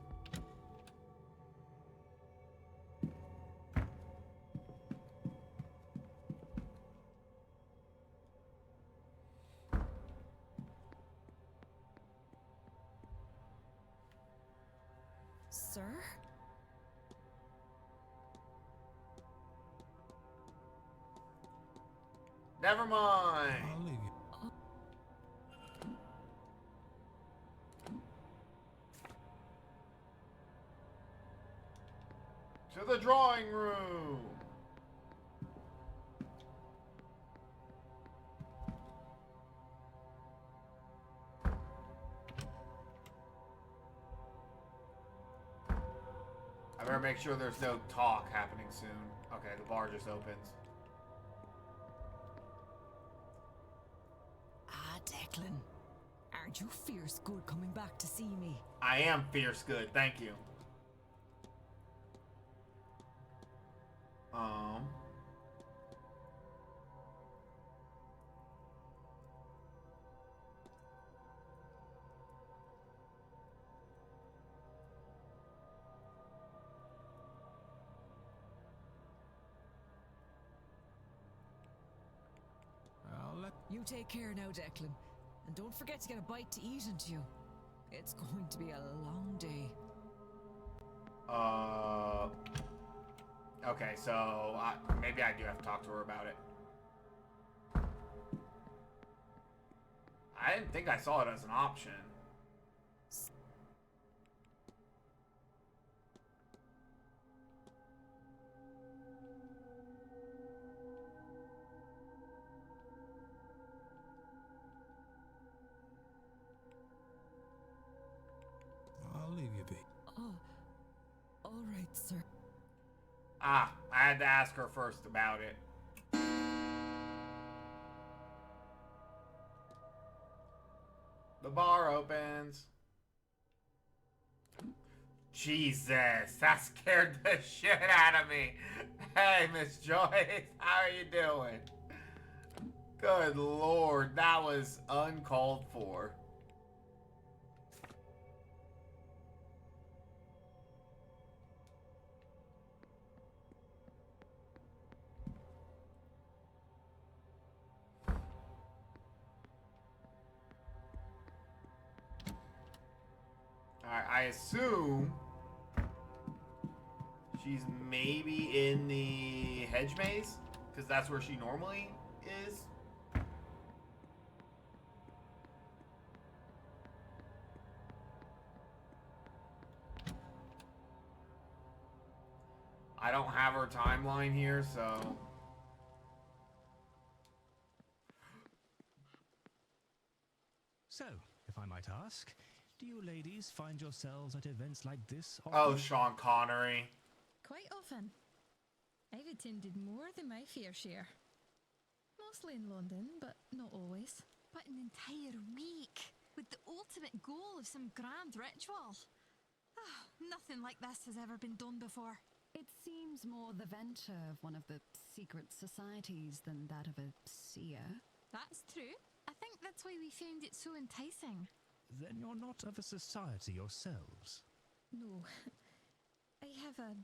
Sir? Never mind. I'll leave you. To the drawing room. I better make sure there's no talk happening soon. Okay, the bar just opens. Ah, Declan. Aren't you fierce good coming back to see me? I am fierce good, thank you. I'll let. You take care now, Declan. And don't forget to get a bite to eat into you. It's going to be a long day. Okay, so maybe I do have to talk to her about it. I didn't think I saw it as an option. I'll leave you be. Oh, all right, sir. I had to ask her first about it. The bar opens. Jesus, that scared the shit out of me. Hey, Miss Joyce, how are you doing? Good Lord, that was uncalled for. Alright, I assume she's maybe in the hedge maze, because that's where she normally is. I don't have her timeline here, so... So, if I might ask, do you ladies find yourselves at events like this Oh, often? Sean Connery. Quite often. I've attended more than my fair share. Mostly in London, but not always. But an entire week. with the ultimate goal of some grand ritual. Ah, nothing like this has ever been done before. It seems more the venture of one of the secret societies than that of a seer. That's true. I think that's why we found it so enticing. Then you're not of a society yourselves? No. I have a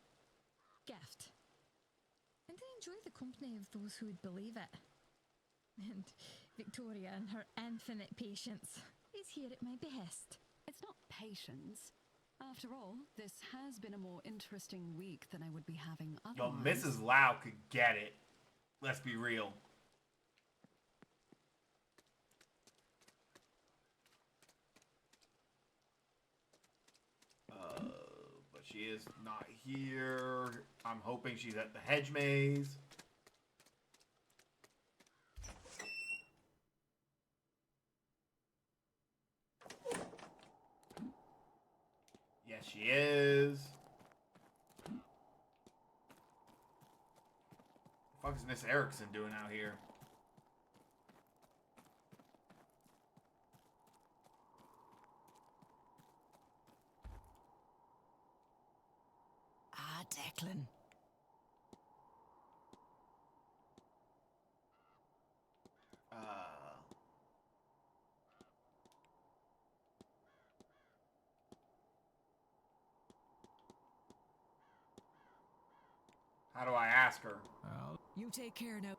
gift. And I enjoy the company of those who would believe it. And Victoria and her infinite patience is here at my behest. It's not patience. After all, this has been a more interesting week than I would be having Yo, otherwise. Mrs. Lau could get it. Let's be real. But she is not here. I'm hoping she's at the hedge maze. Yes, she is. What the fuck is Miss Erickson doing out here? Ah, Declan. How do I ask her? You take care now.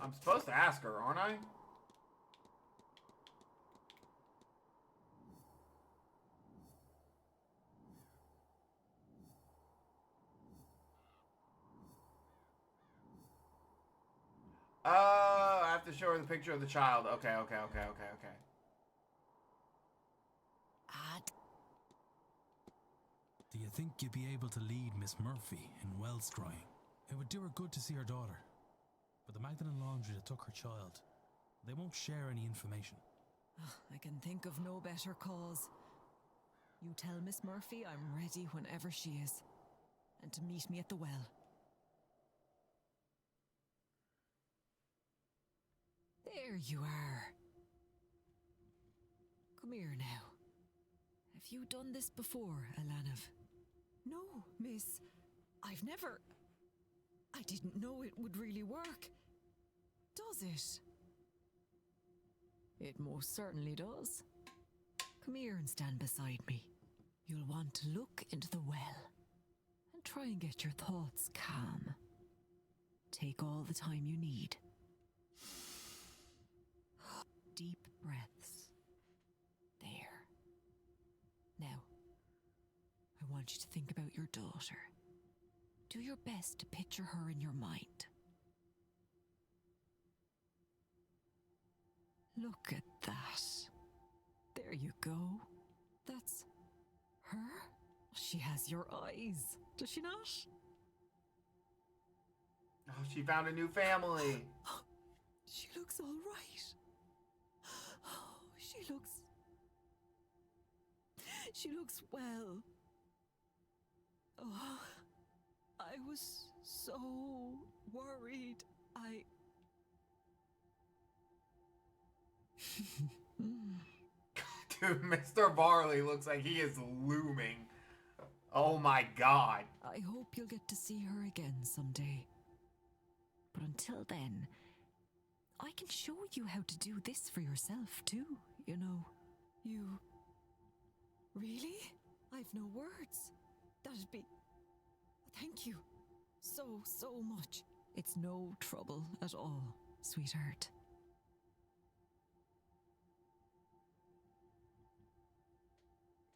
I'm supposed to ask her, aren't I? I have to show her the picture of the child. Okay. Do you think you'd be able to lead Miss Murphy in well scrying? It would do her good to see her daughter. But the Magdalen Laundry that took her child, they won't share any information. I can think of no better cause. You tell Miss Murphy I'm ready whenever she is. And to meet me at the well. There you are. Come here now. Have you done this before, Alanav? No, miss. I've never... I didn't know it would really work. Does it? It most certainly does. Come here and stand beside me. You'll want to look into the well and try and get your thoughts calm. Take all the time you need. Deep breaths. There. Now, I want you to think about your daughter. Do your best to picture her in your mind. Look at that. There you go. That's her? She has your eyes, does she not? Oh, she found a new family. She looks all right. Oh, she looks well. Oh, I was so worried. Dude, Mr. Barley looks like he is looming. Oh my god. I hope you'll get to see her again someday. But until then, I can show you how to do this for yourself too, you know. You... Really? I've no words. That'd be... Thank you. So much. It's no trouble at all, sweetheart.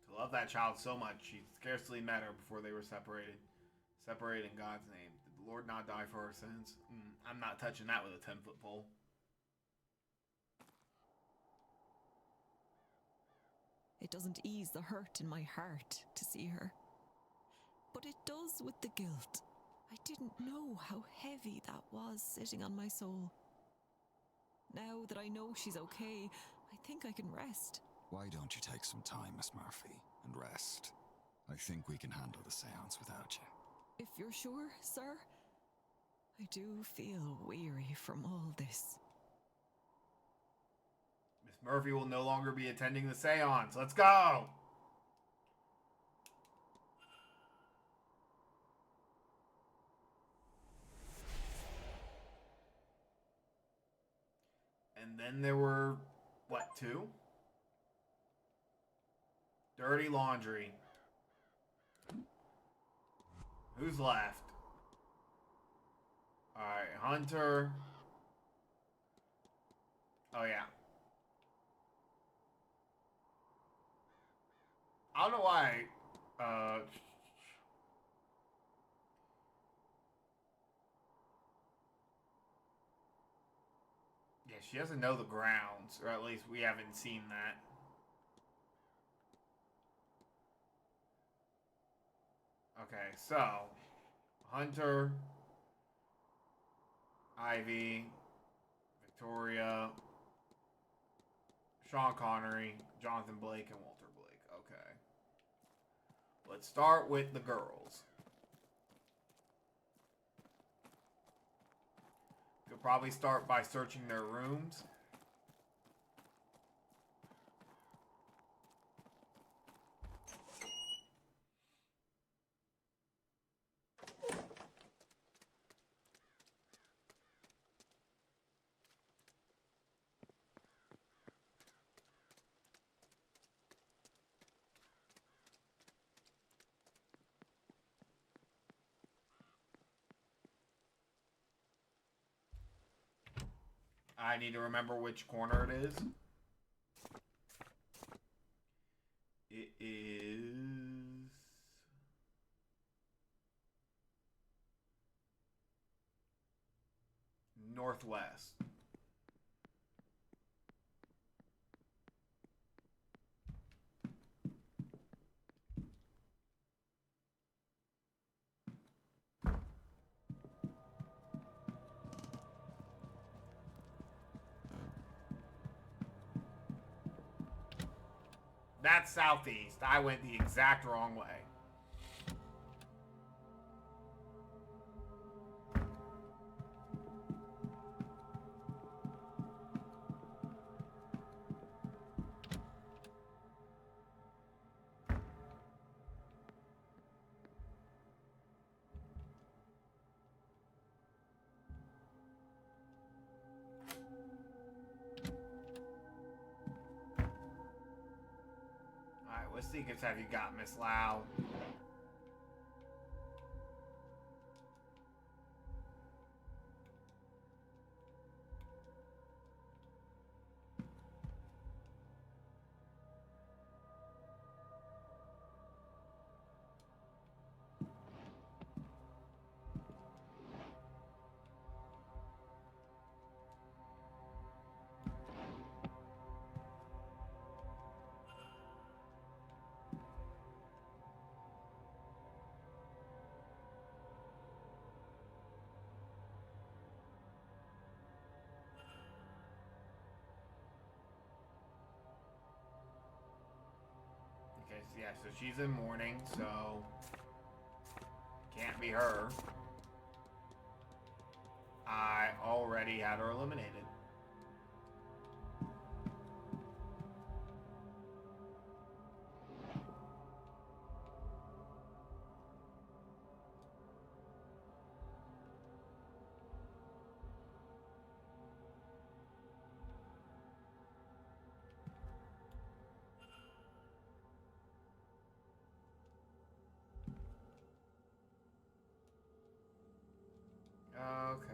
To love that child so much, she scarcely met her before they were separated. Separated in God's name. Did the Lord not die for our sins? I'm not touching that with a 10-foot pole. It doesn't ease the hurt in my heart to see her. But it does with the guilt. I didn't know how heavy that was sitting on my soul. Now that I know she's okay, I think I can rest. Why don't you take some time, Miss Murphy, and rest? I think we can handle the seance without you. If you're sure, sir, I do feel weary from all this. Miss Murphy will no longer be attending the seance. Let's go! And then there were, what, 2? Dirty laundry. Who's left? Alright, Hunter. Oh, yeah. I don't know why. Yeah, she doesn't know the grounds, or at least we haven't seen that. Okay, so Hunter, Ivy, Victoria, Sean Connery, Jonathan Blake, and Walter Blake. Okay. Let's start with the girls. You'll probably start by searching their rooms. I need to remember which corner it is. It is northwest. That's southeast. I went the exact wrong way. Alright, what secrets have you got, Miss Lau? Okay, so yeah, so she's in mourning, so can't be her. I already had her eliminated. Okay.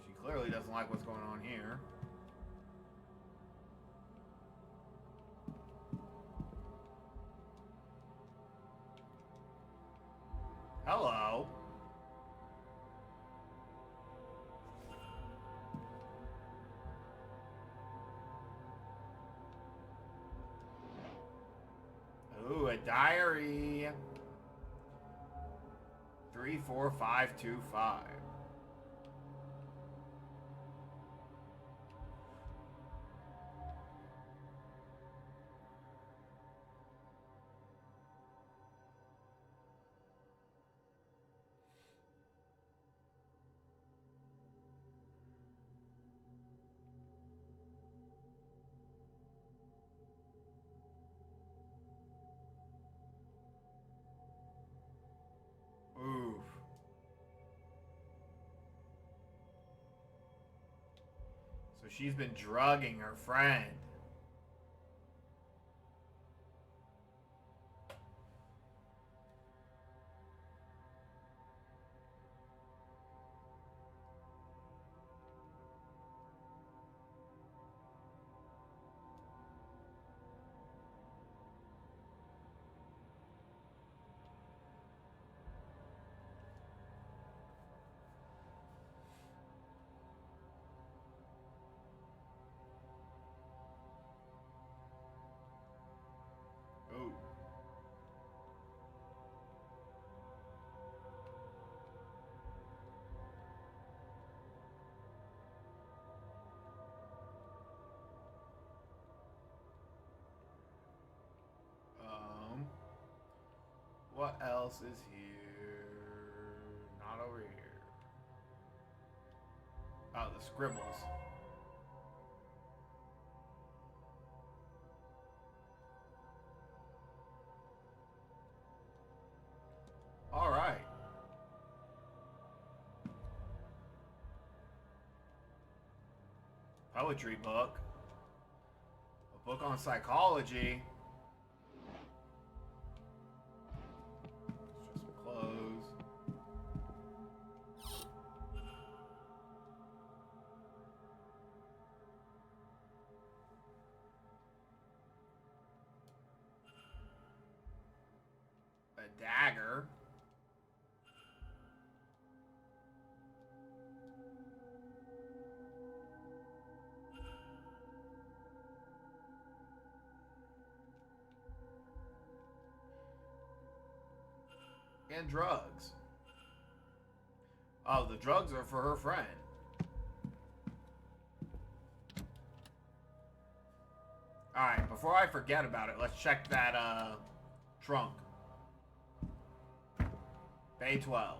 She clearly doesn't like what's going on here. Hello. Ooh, a diary. 34525. she's been drugging her friend. Oh. What else is here? Not over here. Oh, the scribbles. All right. Poetry book. A book on psychology. It's just some clothes. A dagger. And drugs. Oh, the drugs are for her friend. Alright, before I forget about it, let's check that trunk. Bay 12.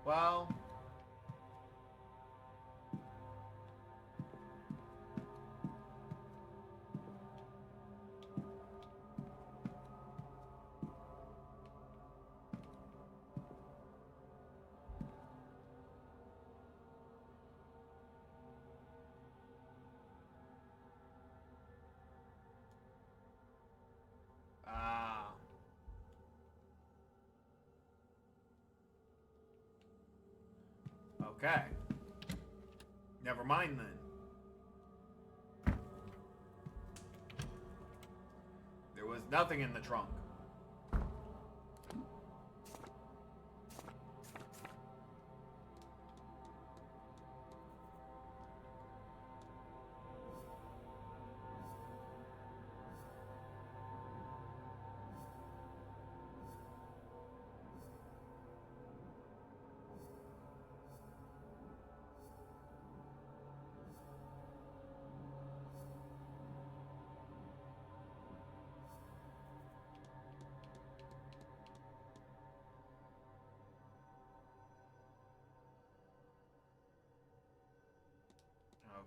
Well, okay. Never mind then. There was nothing in the trunk.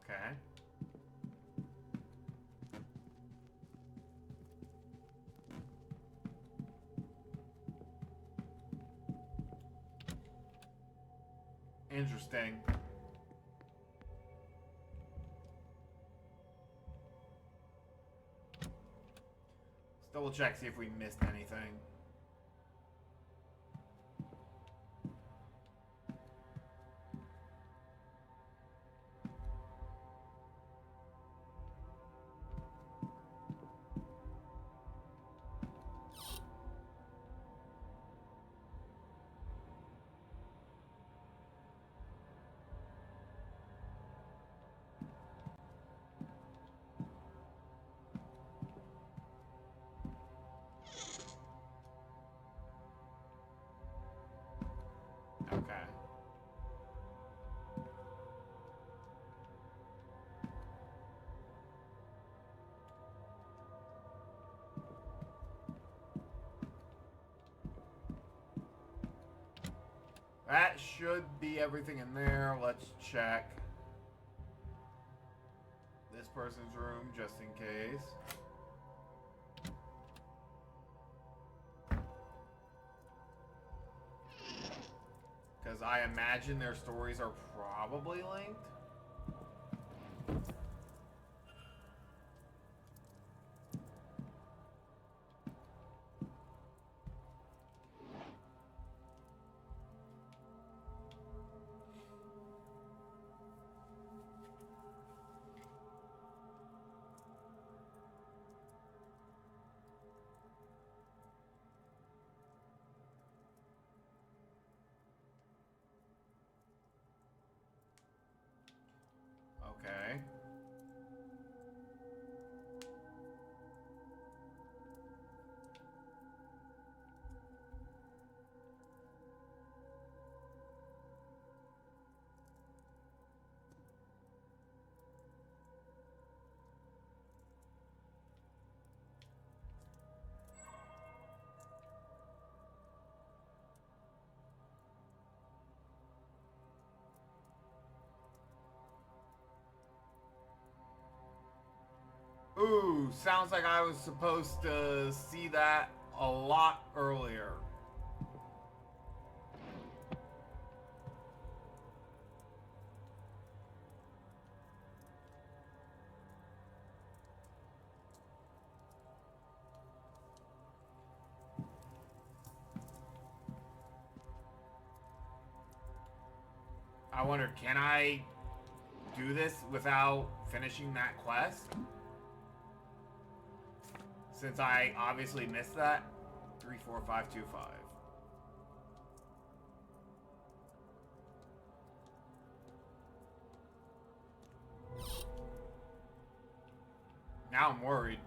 Okay. Interesting. Let's double check, see if we missed anything. Okay. That should be everything in there. Let's check this person's room just in case. Because I imagine their stories are probably linked. Okay. Ooh, sounds like I was supposed to see that a lot earlier. I wonder, can I do this without finishing that quest? Since I obviously missed that. 34525. Now I'm worried.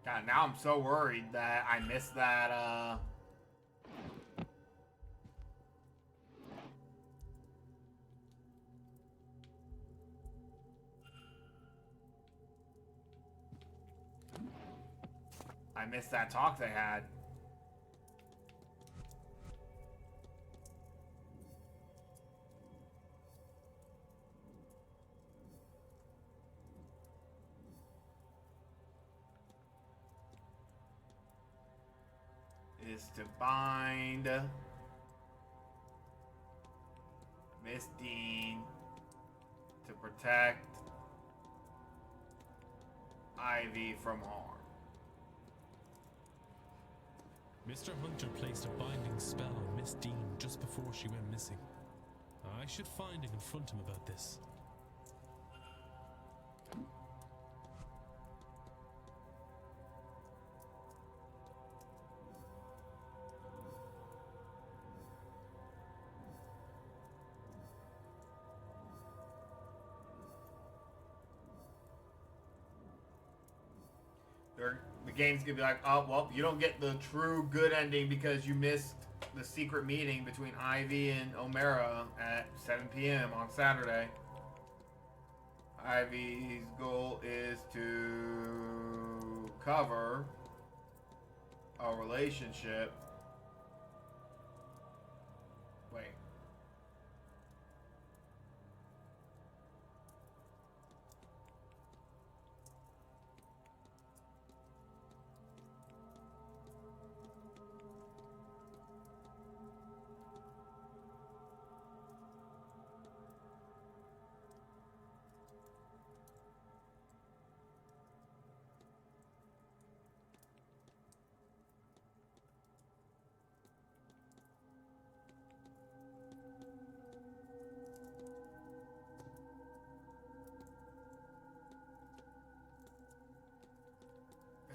God, now I'm so worried that I missed that, I missed that talk they had. Is to bind Miss Dean to protect Ivy from harm. Mr. Hunter placed a binding spell on Miss Dean just before she went missing. I should find and confront him about this. The game's gonna be like, oh, well, you don't get the true good ending because you missed the secret meeting between Ivy and O'Mara at 7 p.m. on Saturday. Ivy's goal is to cover a relationship. Wait.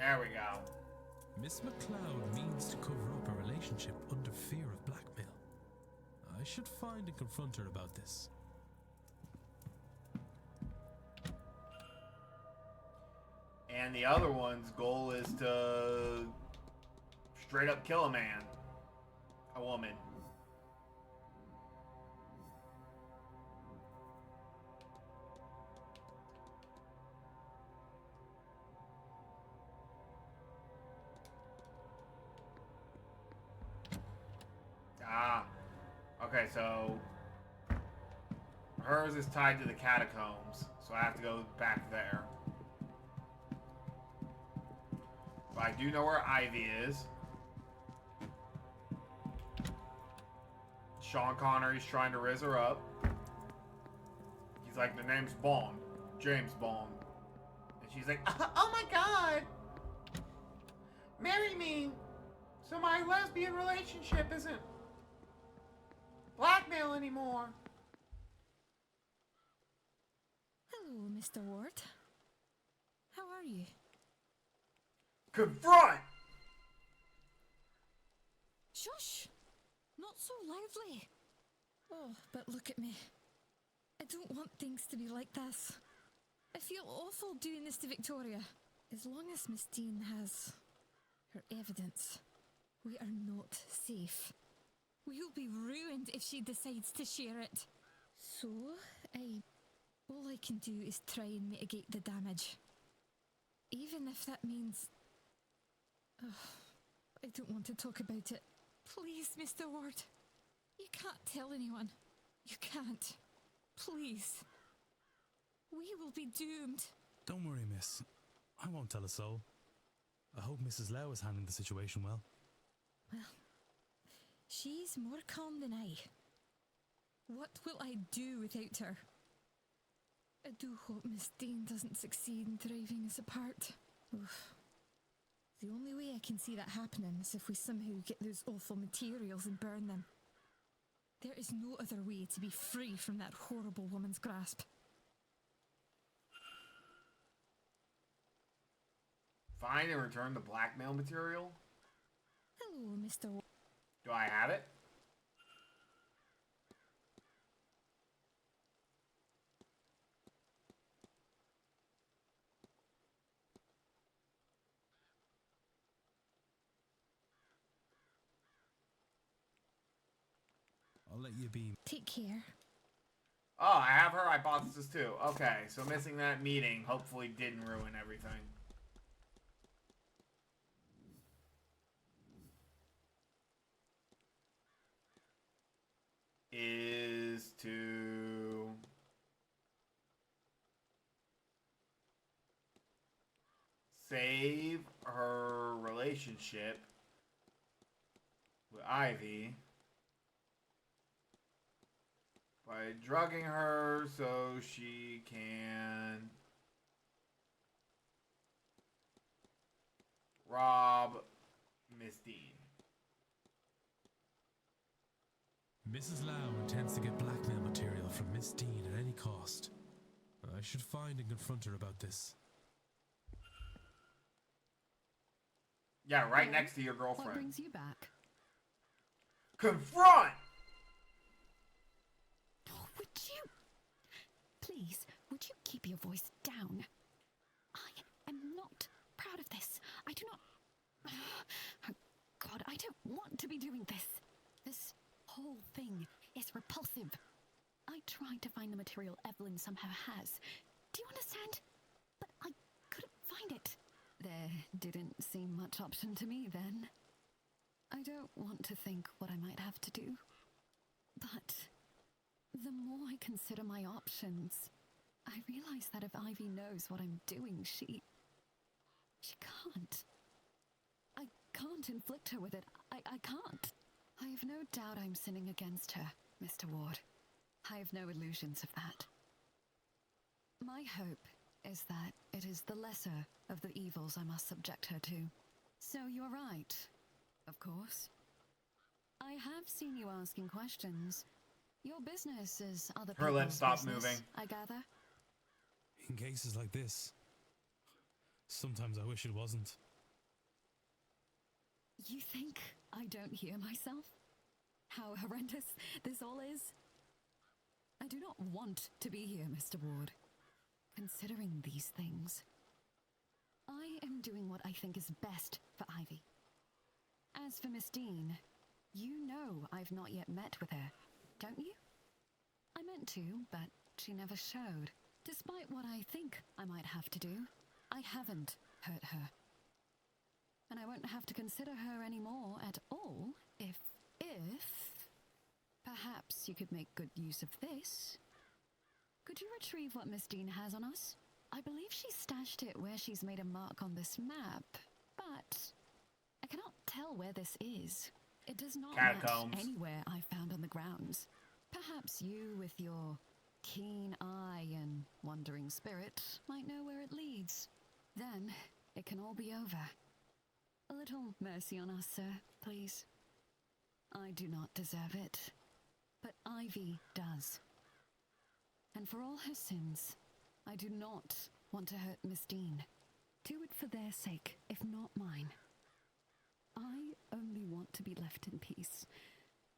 There we go. Miss McLeod means to cover up a relationship under fear of blackmail. I should find and confront her about this. And the other one's goal is to straight up kill a man. A woman. Ah. Okay, so hers is tied to the catacombs, so I have to go back there. But I do know where Ivy is. Sean Connery's trying to riz her up. He's like, the name's Bond. James Bond. And she's like, oh my god! Marry me! So my lesbian relationship isn't blackmail anymore. Hello, Mr. Ward. How are you? Confront! Shush! Not so lively. Oh, but look at me. I don't want things to be like this. I feel awful doing this to Victoria. As long as Miss Dean has her evidence, we are not safe. We'll be ruined if she decides to share it. So, all I can do is try and mitigate the damage. Even if that means... I don't want to talk about it. Please, Mr. Ward. You can't tell anyone. You can't. Please. We will be doomed. Don't worry, miss. I won't tell a soul. I hope Mrs. Lau is handling the situation well. Well, she's more calm than I. What will I do without her? I do hope Miss Dean doesn't succeed in driving us apart. Oof. The only way I can see that happening is if we somehow get those awful materials and burn them. There is no other way to be free from that horrible woman's grasp. Find and return the blackmail material? Hello, Mr. Do I have it? I'll let you be. Take care. Oh, I have her hypothesis too. Okay, so missing that meeting hopefully didn't ruin everything. Is to save her relationship with Ivy by drugging her so she can rob Miss Dean. Mrs. Lau intends to get blackmail material from Miss Dean at any cost. I should find and confront her about this. Yeah, right next to your girlfriend. What brings you back? Confront! Oh, would you? Please, would you keep your voice down? I am not proud of this. I do not... Oh, God, I don't want to be doing this. This whole thing is repulsive. I tried to find the material Evelyn somehow has. Do you understand? But I couldn't find it. There didn't seem much option to me then. I don't want to think what I might have to do. But the more I consider my options, I realize that if Ivy knows what I'm doing, she can't. I can't inflict her with it. I can't. I have no doubt I'm sinning against her, Mr. Ward. I have no illusions of that. My hope is that it is the lesser of the evils I must subject her to. So you're right, of course. I have seen you asking questions. Your business is other people's Her lips stop business, moving. I gather. In cases like this, sometimes I wish it wasn't. You think I don't hear myself? How horrendous this all is? I do not want to be here, Mr. Ward. Considering these things, I am doing what I think is best for Ivy. As for Miss Dean, you know I've not yet met with her, don't you? I meant to, but she never showed. Despite what I think I might have to do, I haven't hurt her. And I won't have to consider her anymore at all if perhaps you could make good use of this. Could you retrieve what Miss Dean has on us? I believe she stashed it where she's made a mark on this map, but I cannot tell where this is. It does not match anywhere I found on the grounds. Perhaps you, with your keen eye and wandering spirit, might know where it leads. Then it can all be over. A little mercy on us, sir, please. I do not deserve it, but Ivy does. And for all her sins, I do not want to hurt Miss Dean. Do it for their sake, if not mine. I only want to be left in peace.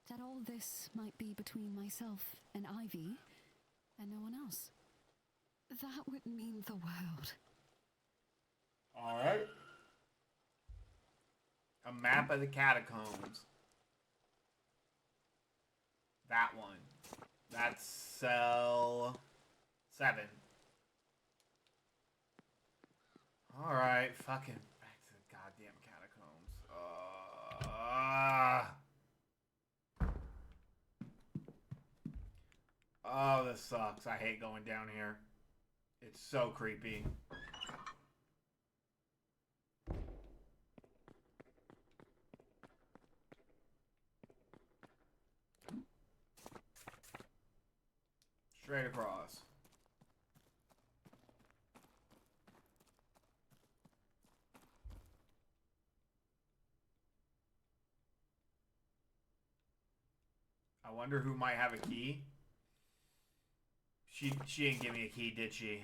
That all this might be between myself and Ivy, and no one else. That would mean the world. Alright. A map of the catacombs. That one. That's cell 7. Alright, fucking back to the goddamn catacombs. Oh, this sucks. I hate going down here. It's so creepy. Straight across. I wonder who might have a key. She didn't give me a key, did she?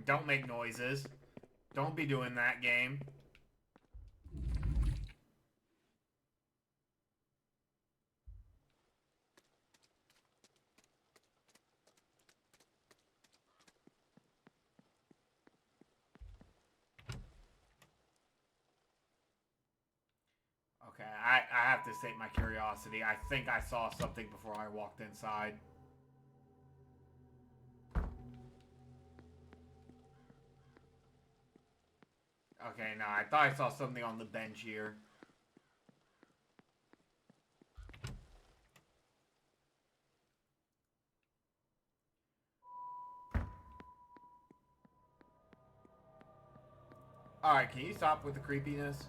Don't make noises. Don't be doing that, game. Okay, I have to state my curiosity. I think I saw something before I walked inside. Okay, no, I thought I saw something on the bench here. Alright, can you stop with the creepiness?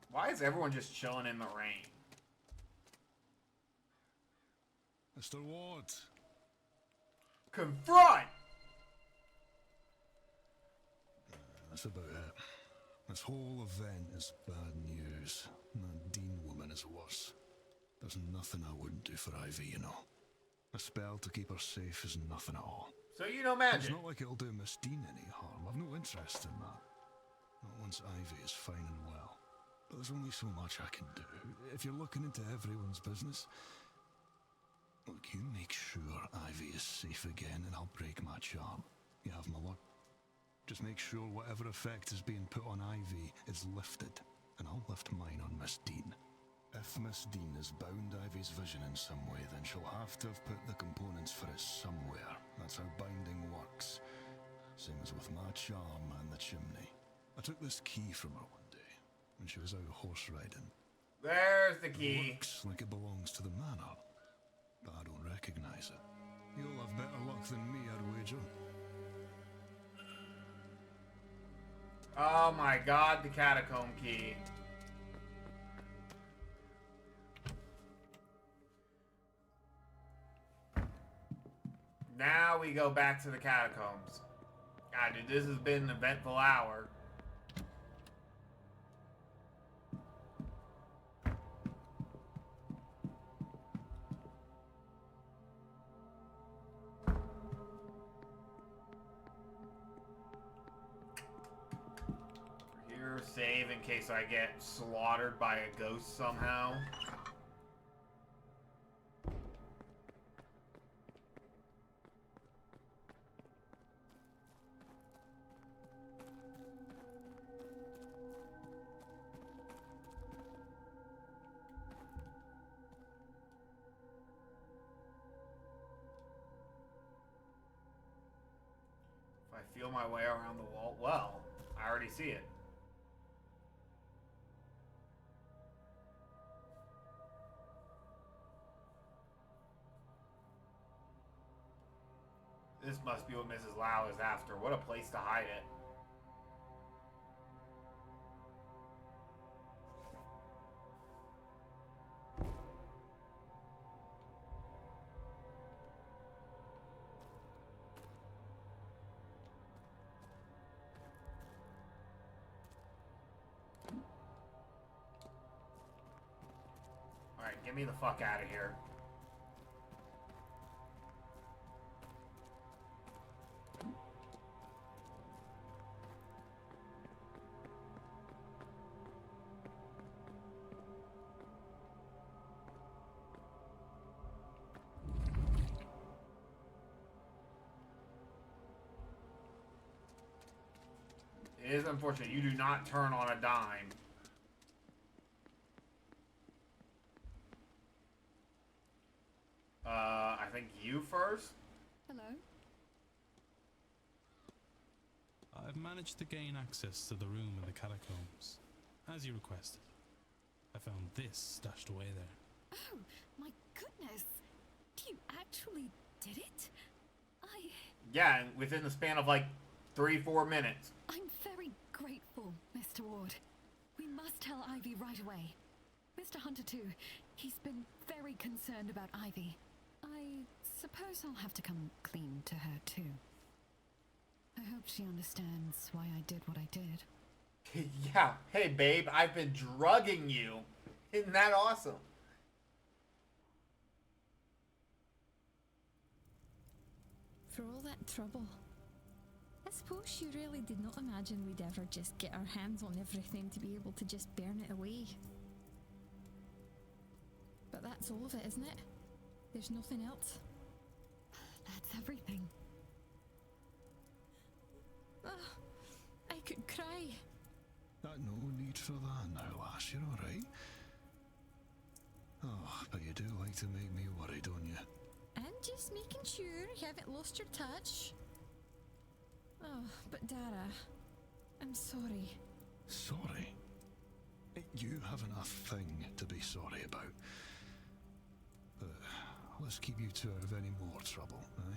Why is everyone just chilling in the rain? Mr. Ward. Confront! That's about it. This whole event is bad news. That Dean woman is worse. There's nothing I wouldn't do for Ivy, you know. A spell to keep her safe is nothing at all. So you know magic? It's not like it'll do Miss Dean any harm. I've no interest in that. Not once Ivy is fine and well. But there's only so much I can do. If you're looking into everyone's business, look, you make sure Ivy is safe again and I'll break my charm. You have my word. Just make sure whatever effect is being put on Ivy is lifted, and I'll lift mine on Miss Dean. If Miss Dean has bound Ivy's vision in some way, then she'll have to have put the components for it somewhere. That's how binding works. Same as with my charm and the chimney. I took this key from her one day, when she was out horse riding. There's the key. It looks like it belongs to the manor. but I don't recognize it. You'll have better luck than me, I'd wager. Oh my god, the catacomb key. Now we go back to the catacombs. God, dude, this has been an eventful hour. Here, save in case I get slaughtered by a ghost somehow. If I feel my way around the wall, well, I already see it. This must be what Mrs. Lau is after. What a place to hide it. Alright, get me the fuck out of here. It is unfortunate. You do not turn on a dime. I think you first? Hello? I've managed to gain access to the room in the catacombs, as you requested. I found this stashed away there. Oh, my goodness. You actually did it? Yeah, and within the span of like 3-4 minutes. I'm very grateful, Mr. Ward. We must tell Ivy right away. Mr. Hunter too. He's been very concerned about Ivy. I suppose I'll have to come clean to her too. I hope she understands why I did what I did. Yeah. Hey, babe, I've been drugging you. Isn't that awesome? For all that trouble. I suppose you really did not imagine we'd ever just get our hands on everything to be able to just burn it away. But that's all of it, isn't it? There's nothing else. That's everything. Oh, I could cry. No need for that now, lass. You're alright. Oh, but you do like to make me worry, don't you? And just making sure you haven't lost your touch. Oh, but Dara, I'm sorry. Sorry? You haven't a thing to be sorry about. But let's keep you two out of any more trouble, eh?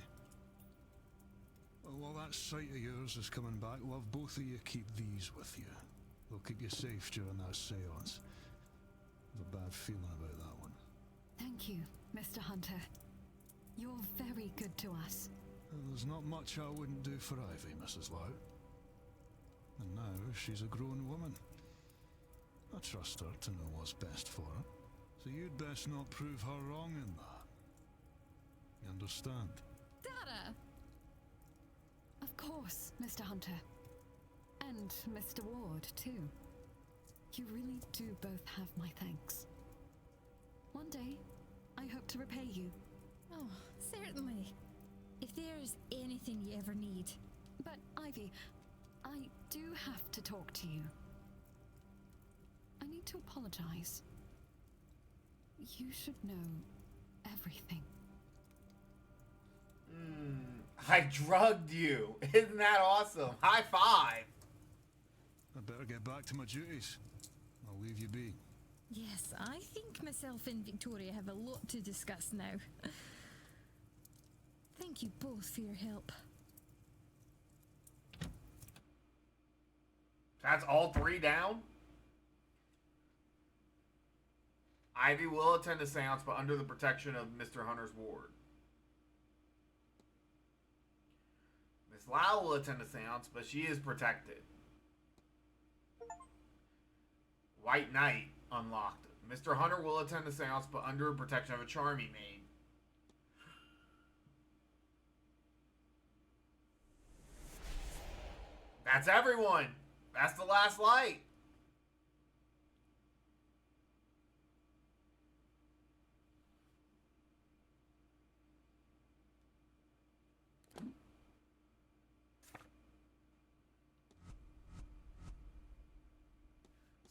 Well, while that sight of yours is coming back, we'll have both of you keep these with you. They'll keep you safe during that seance. I have a bad feeling about that one. Thank you, Mr. Hunter. You're very good to us. There's not much I wouldn't do for Ivy, Mrs. Lau. And now she's a grown woman. I trust her to know what's best for her. So you'd best not prove her wrong in that. You understand? Dara! Of course, Mr. Hunter. And Mr. Ward, too. You really do both have my thanks. One day, I hope to repay you. Oh, certainly. If there's anything you ever need. But, Ivy, I do have to talk to you. I need to apologize. You should know everything. I drugged you. Isn't that awesome? High five. I'd better get back to my duties. I'll leave you be. Yes, I think myself and Victoria have a lot to discuss now. Thank you both for your help. That's all three down? Ivy will attend a seance, but under the protection of Mr. Hunter's ward. Miss Lau will attend a seance, but she is protected. White Knight unlocked. Mr. Hunter will attend a seance, but under protection of a Charmy maid. That's everyone. That's the last light.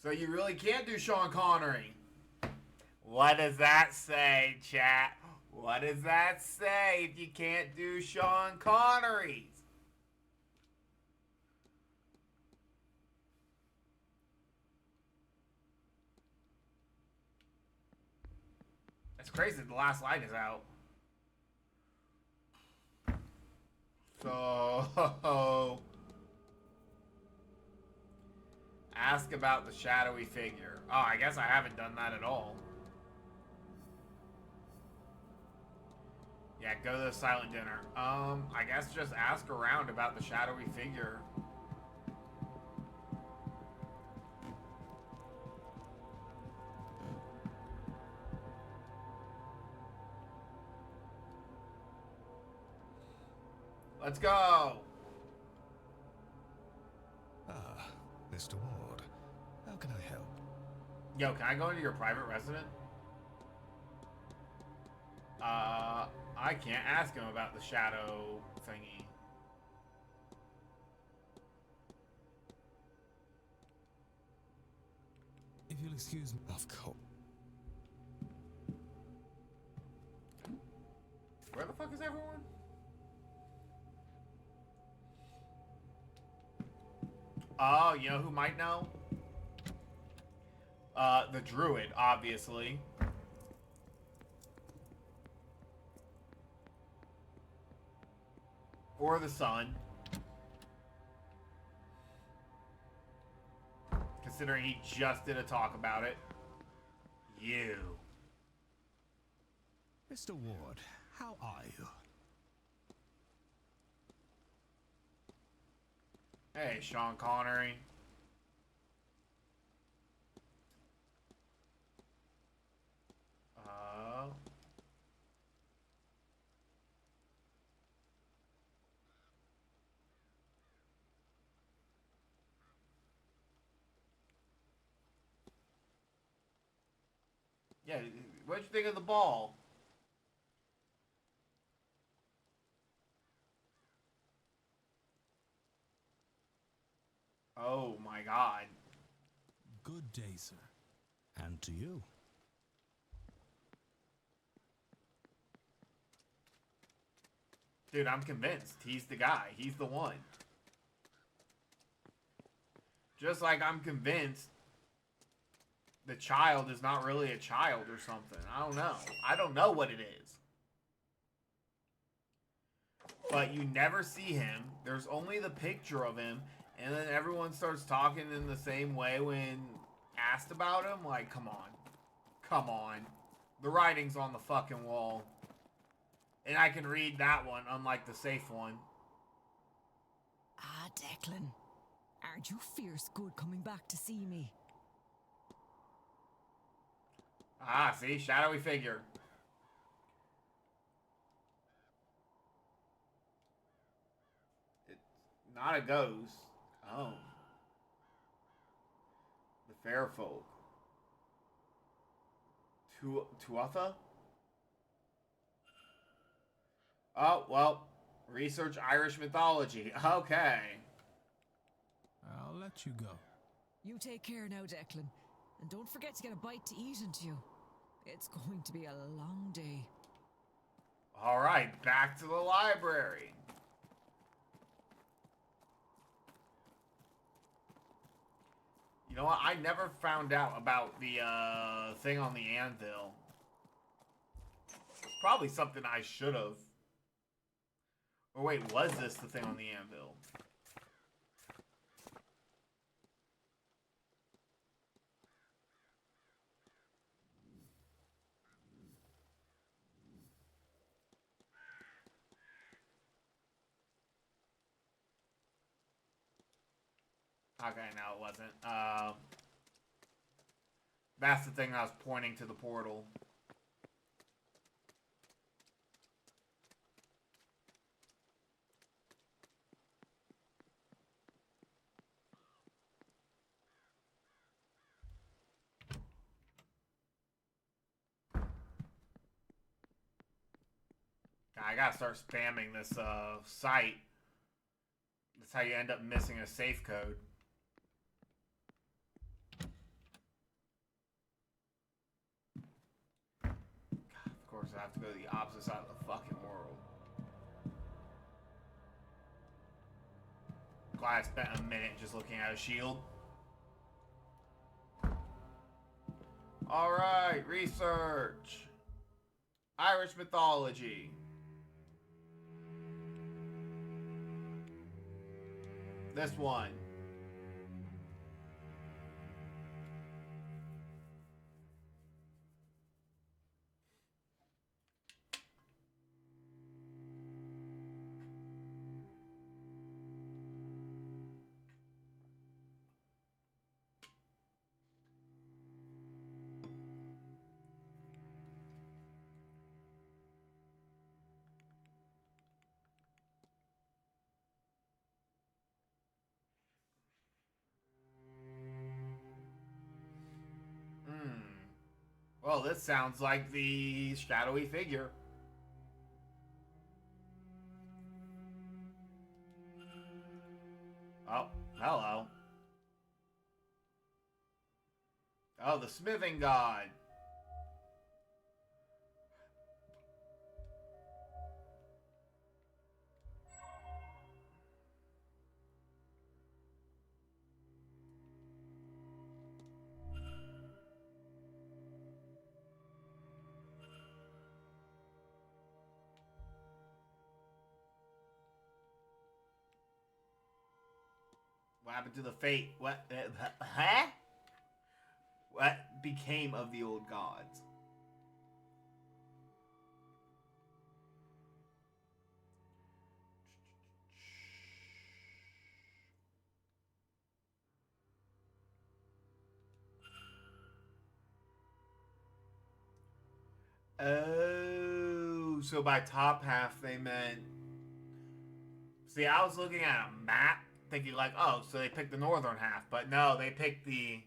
So you really can't do Sean Connery. What does that say, chat? What does that say if you can't do Sean Connery? It's crazy the last light is out. So... ask about the shadowy figure. Oh, I guess I haven't done that at all. Yeah, go to the silent dinner. I guess just ask around about the shadowy figure. Let's go! Ah, Mr. Ward. How can I help? Yo, can I go into your private residence? I can't ask him about the shadow thingy. If you'll excuse me. Of course. Where the fuck is everyone? Oh, you know who might know? The druid, obviously. Or the sun. Considering he just did a talk about it. You. Mr. Ward, how are you? Hey, Sean Connery. Yeah, what'd you think of the ball? Oh my god. Good day, sir. And to you. Dude, I'm convinced. He's the guy. He's the one. Just like I'm convinced the child is not really a child or something. I don't know. I don't know what it is. But you never see him. There's only the picture of him. And then everyone starts talking in the same way when asked about him. Like, come on. Come on. The writing's on the fucking wall. And I can read that one, unlike the safe one. Ah, Declan. Aren't you fierce good coming back to see me? Ah, see? Shadowy figure. It's not a ghost. Oh. The fair folk. Tuatha? Oh, well. Research Irish mythology. Okay. I'll let you go. You take care now, Declan. And don't forget to get a bite to eat into you. It's going to be a long day. Alright, back to the library. You know what? I never found out about the thing on the anvil. It's probably something I should have. Or wait, was this the thing on the anvil? Okay, no, it wasn't. That's the thing I was pointing to the portal. I gotta start spamming this site. That's how you end up missing a safe code. God, of course, I have to go to the opposite side of the fucking world. Glad I spent a minute just looking at a shield. Alright, research. Irish mythology. This one. Well, this sounds like the shadowy figure. Oh, hello. Oh, the smithing god. What happened to the fate? What? Huh? What became of the old gods? Oh, so by top half they meant... See, I was looking at a map thinking like, oh, so they picked the northern half. But no, they picked the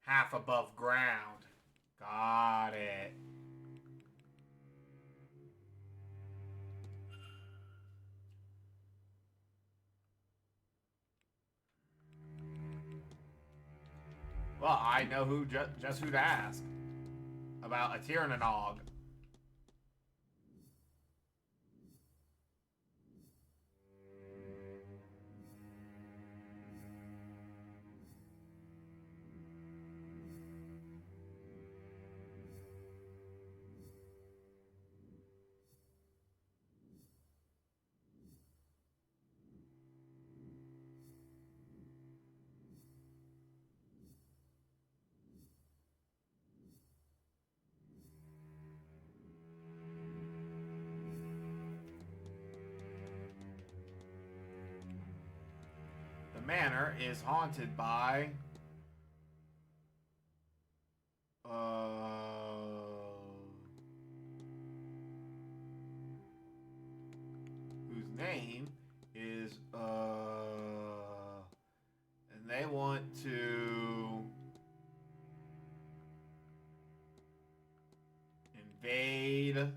half above ground. Got it. Well, I know who just who to ask about a Tyrannog. The manor is haunted by whose name is and they want to invade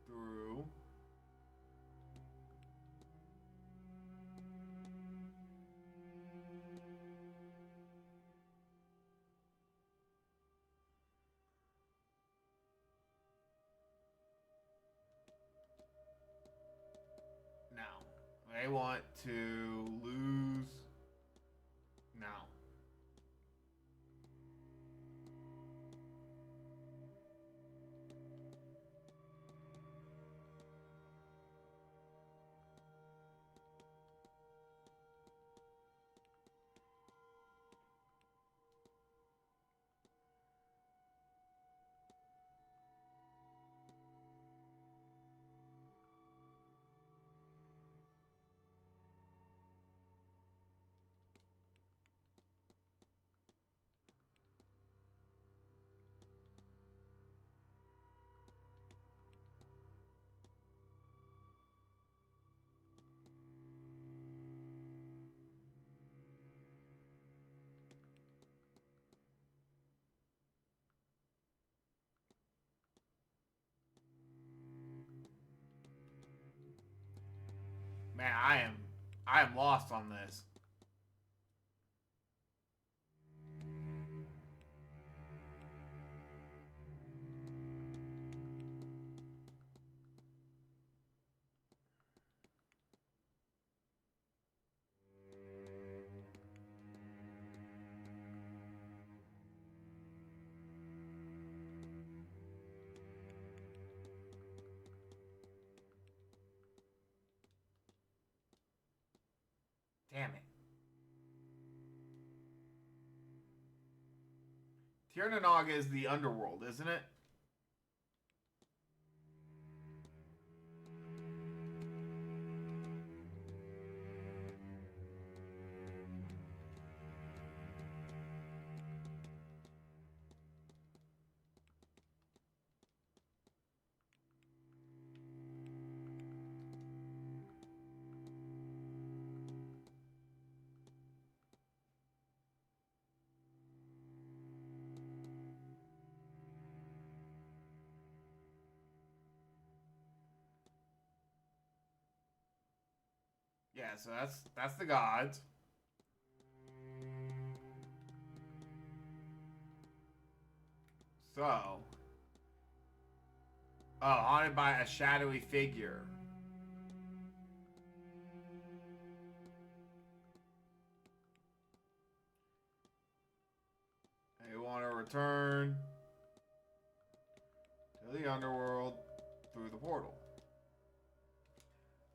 through They want to lose now. Man, I am lost on this. Damn it. Tirnanog is the underworld, isn't it? Yeah, so that's the gods. So, haunted by a shadowy figure. They want to return to the underworld through the portal.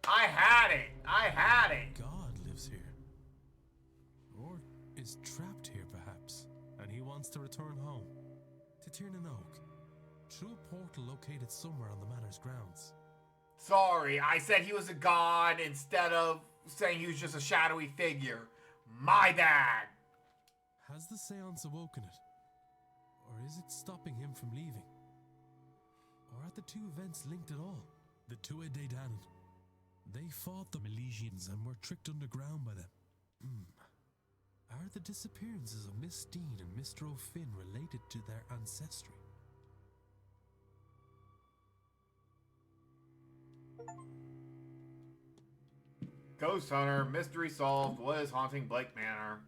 I had it! I had it! God lives here. Or is trapped here, perhaps, and he wants to return home. To Tirnanog, through a portal located somewhere on the manor's grounds. Sorry, I said he was a god instead of saying he was just a shadowy figure. My bad! Has the Seance awoken it? Or is it stopping him from leaving? Or are the two events linked at all? The Tuae De Danann. They fought the Milesians and were tricked underground by them. Are the disappearances of Miss Dean and Mr. O'Finn related to their ancestry? Ghost Hunter, mystery solved. What is haunting Blake Manor?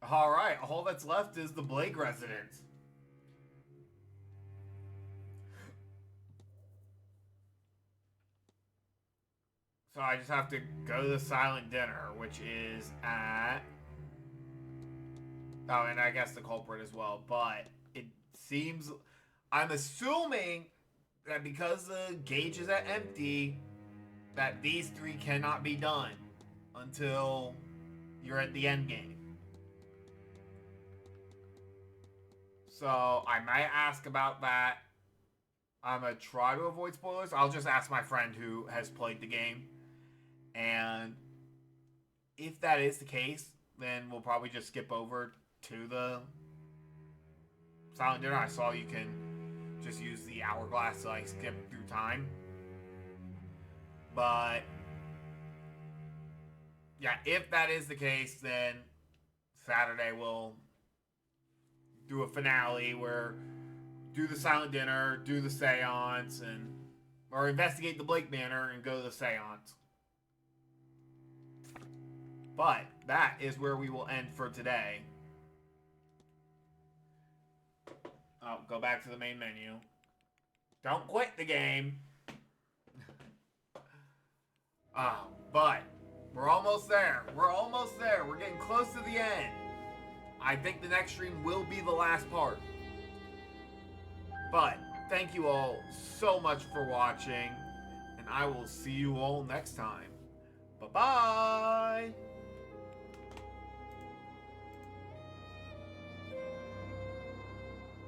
Alright, all that's left is the Blake residence. So I just have to go to the silent dinner, which is at... Oh, and I guess the culprit as well. But it seems... I'm assuming that because the gauge is at empty, that these three cannot be done until you're at the end game. So I might ask about that. I'm going to try to avoid spoilers. I'll just ask my friend who has played the game. And if that is the case, then we'll probably just skip over to the silent dinner. I saw you can just use the hourglass to like skip through time. But yeah, if that is the case, then Saturday we'll do a finale where do the silent dinner, do the seance, or investigate the Blake Manor and go to the seance. But that is where we will end for today. Oh, go back to the main menu. Don't quit the game. But we're almost there. We're almost there. We're getting close to the end. I think the next stream will be the last part. But thank you all so much for watching, and I will see you all next time. Bye-bye!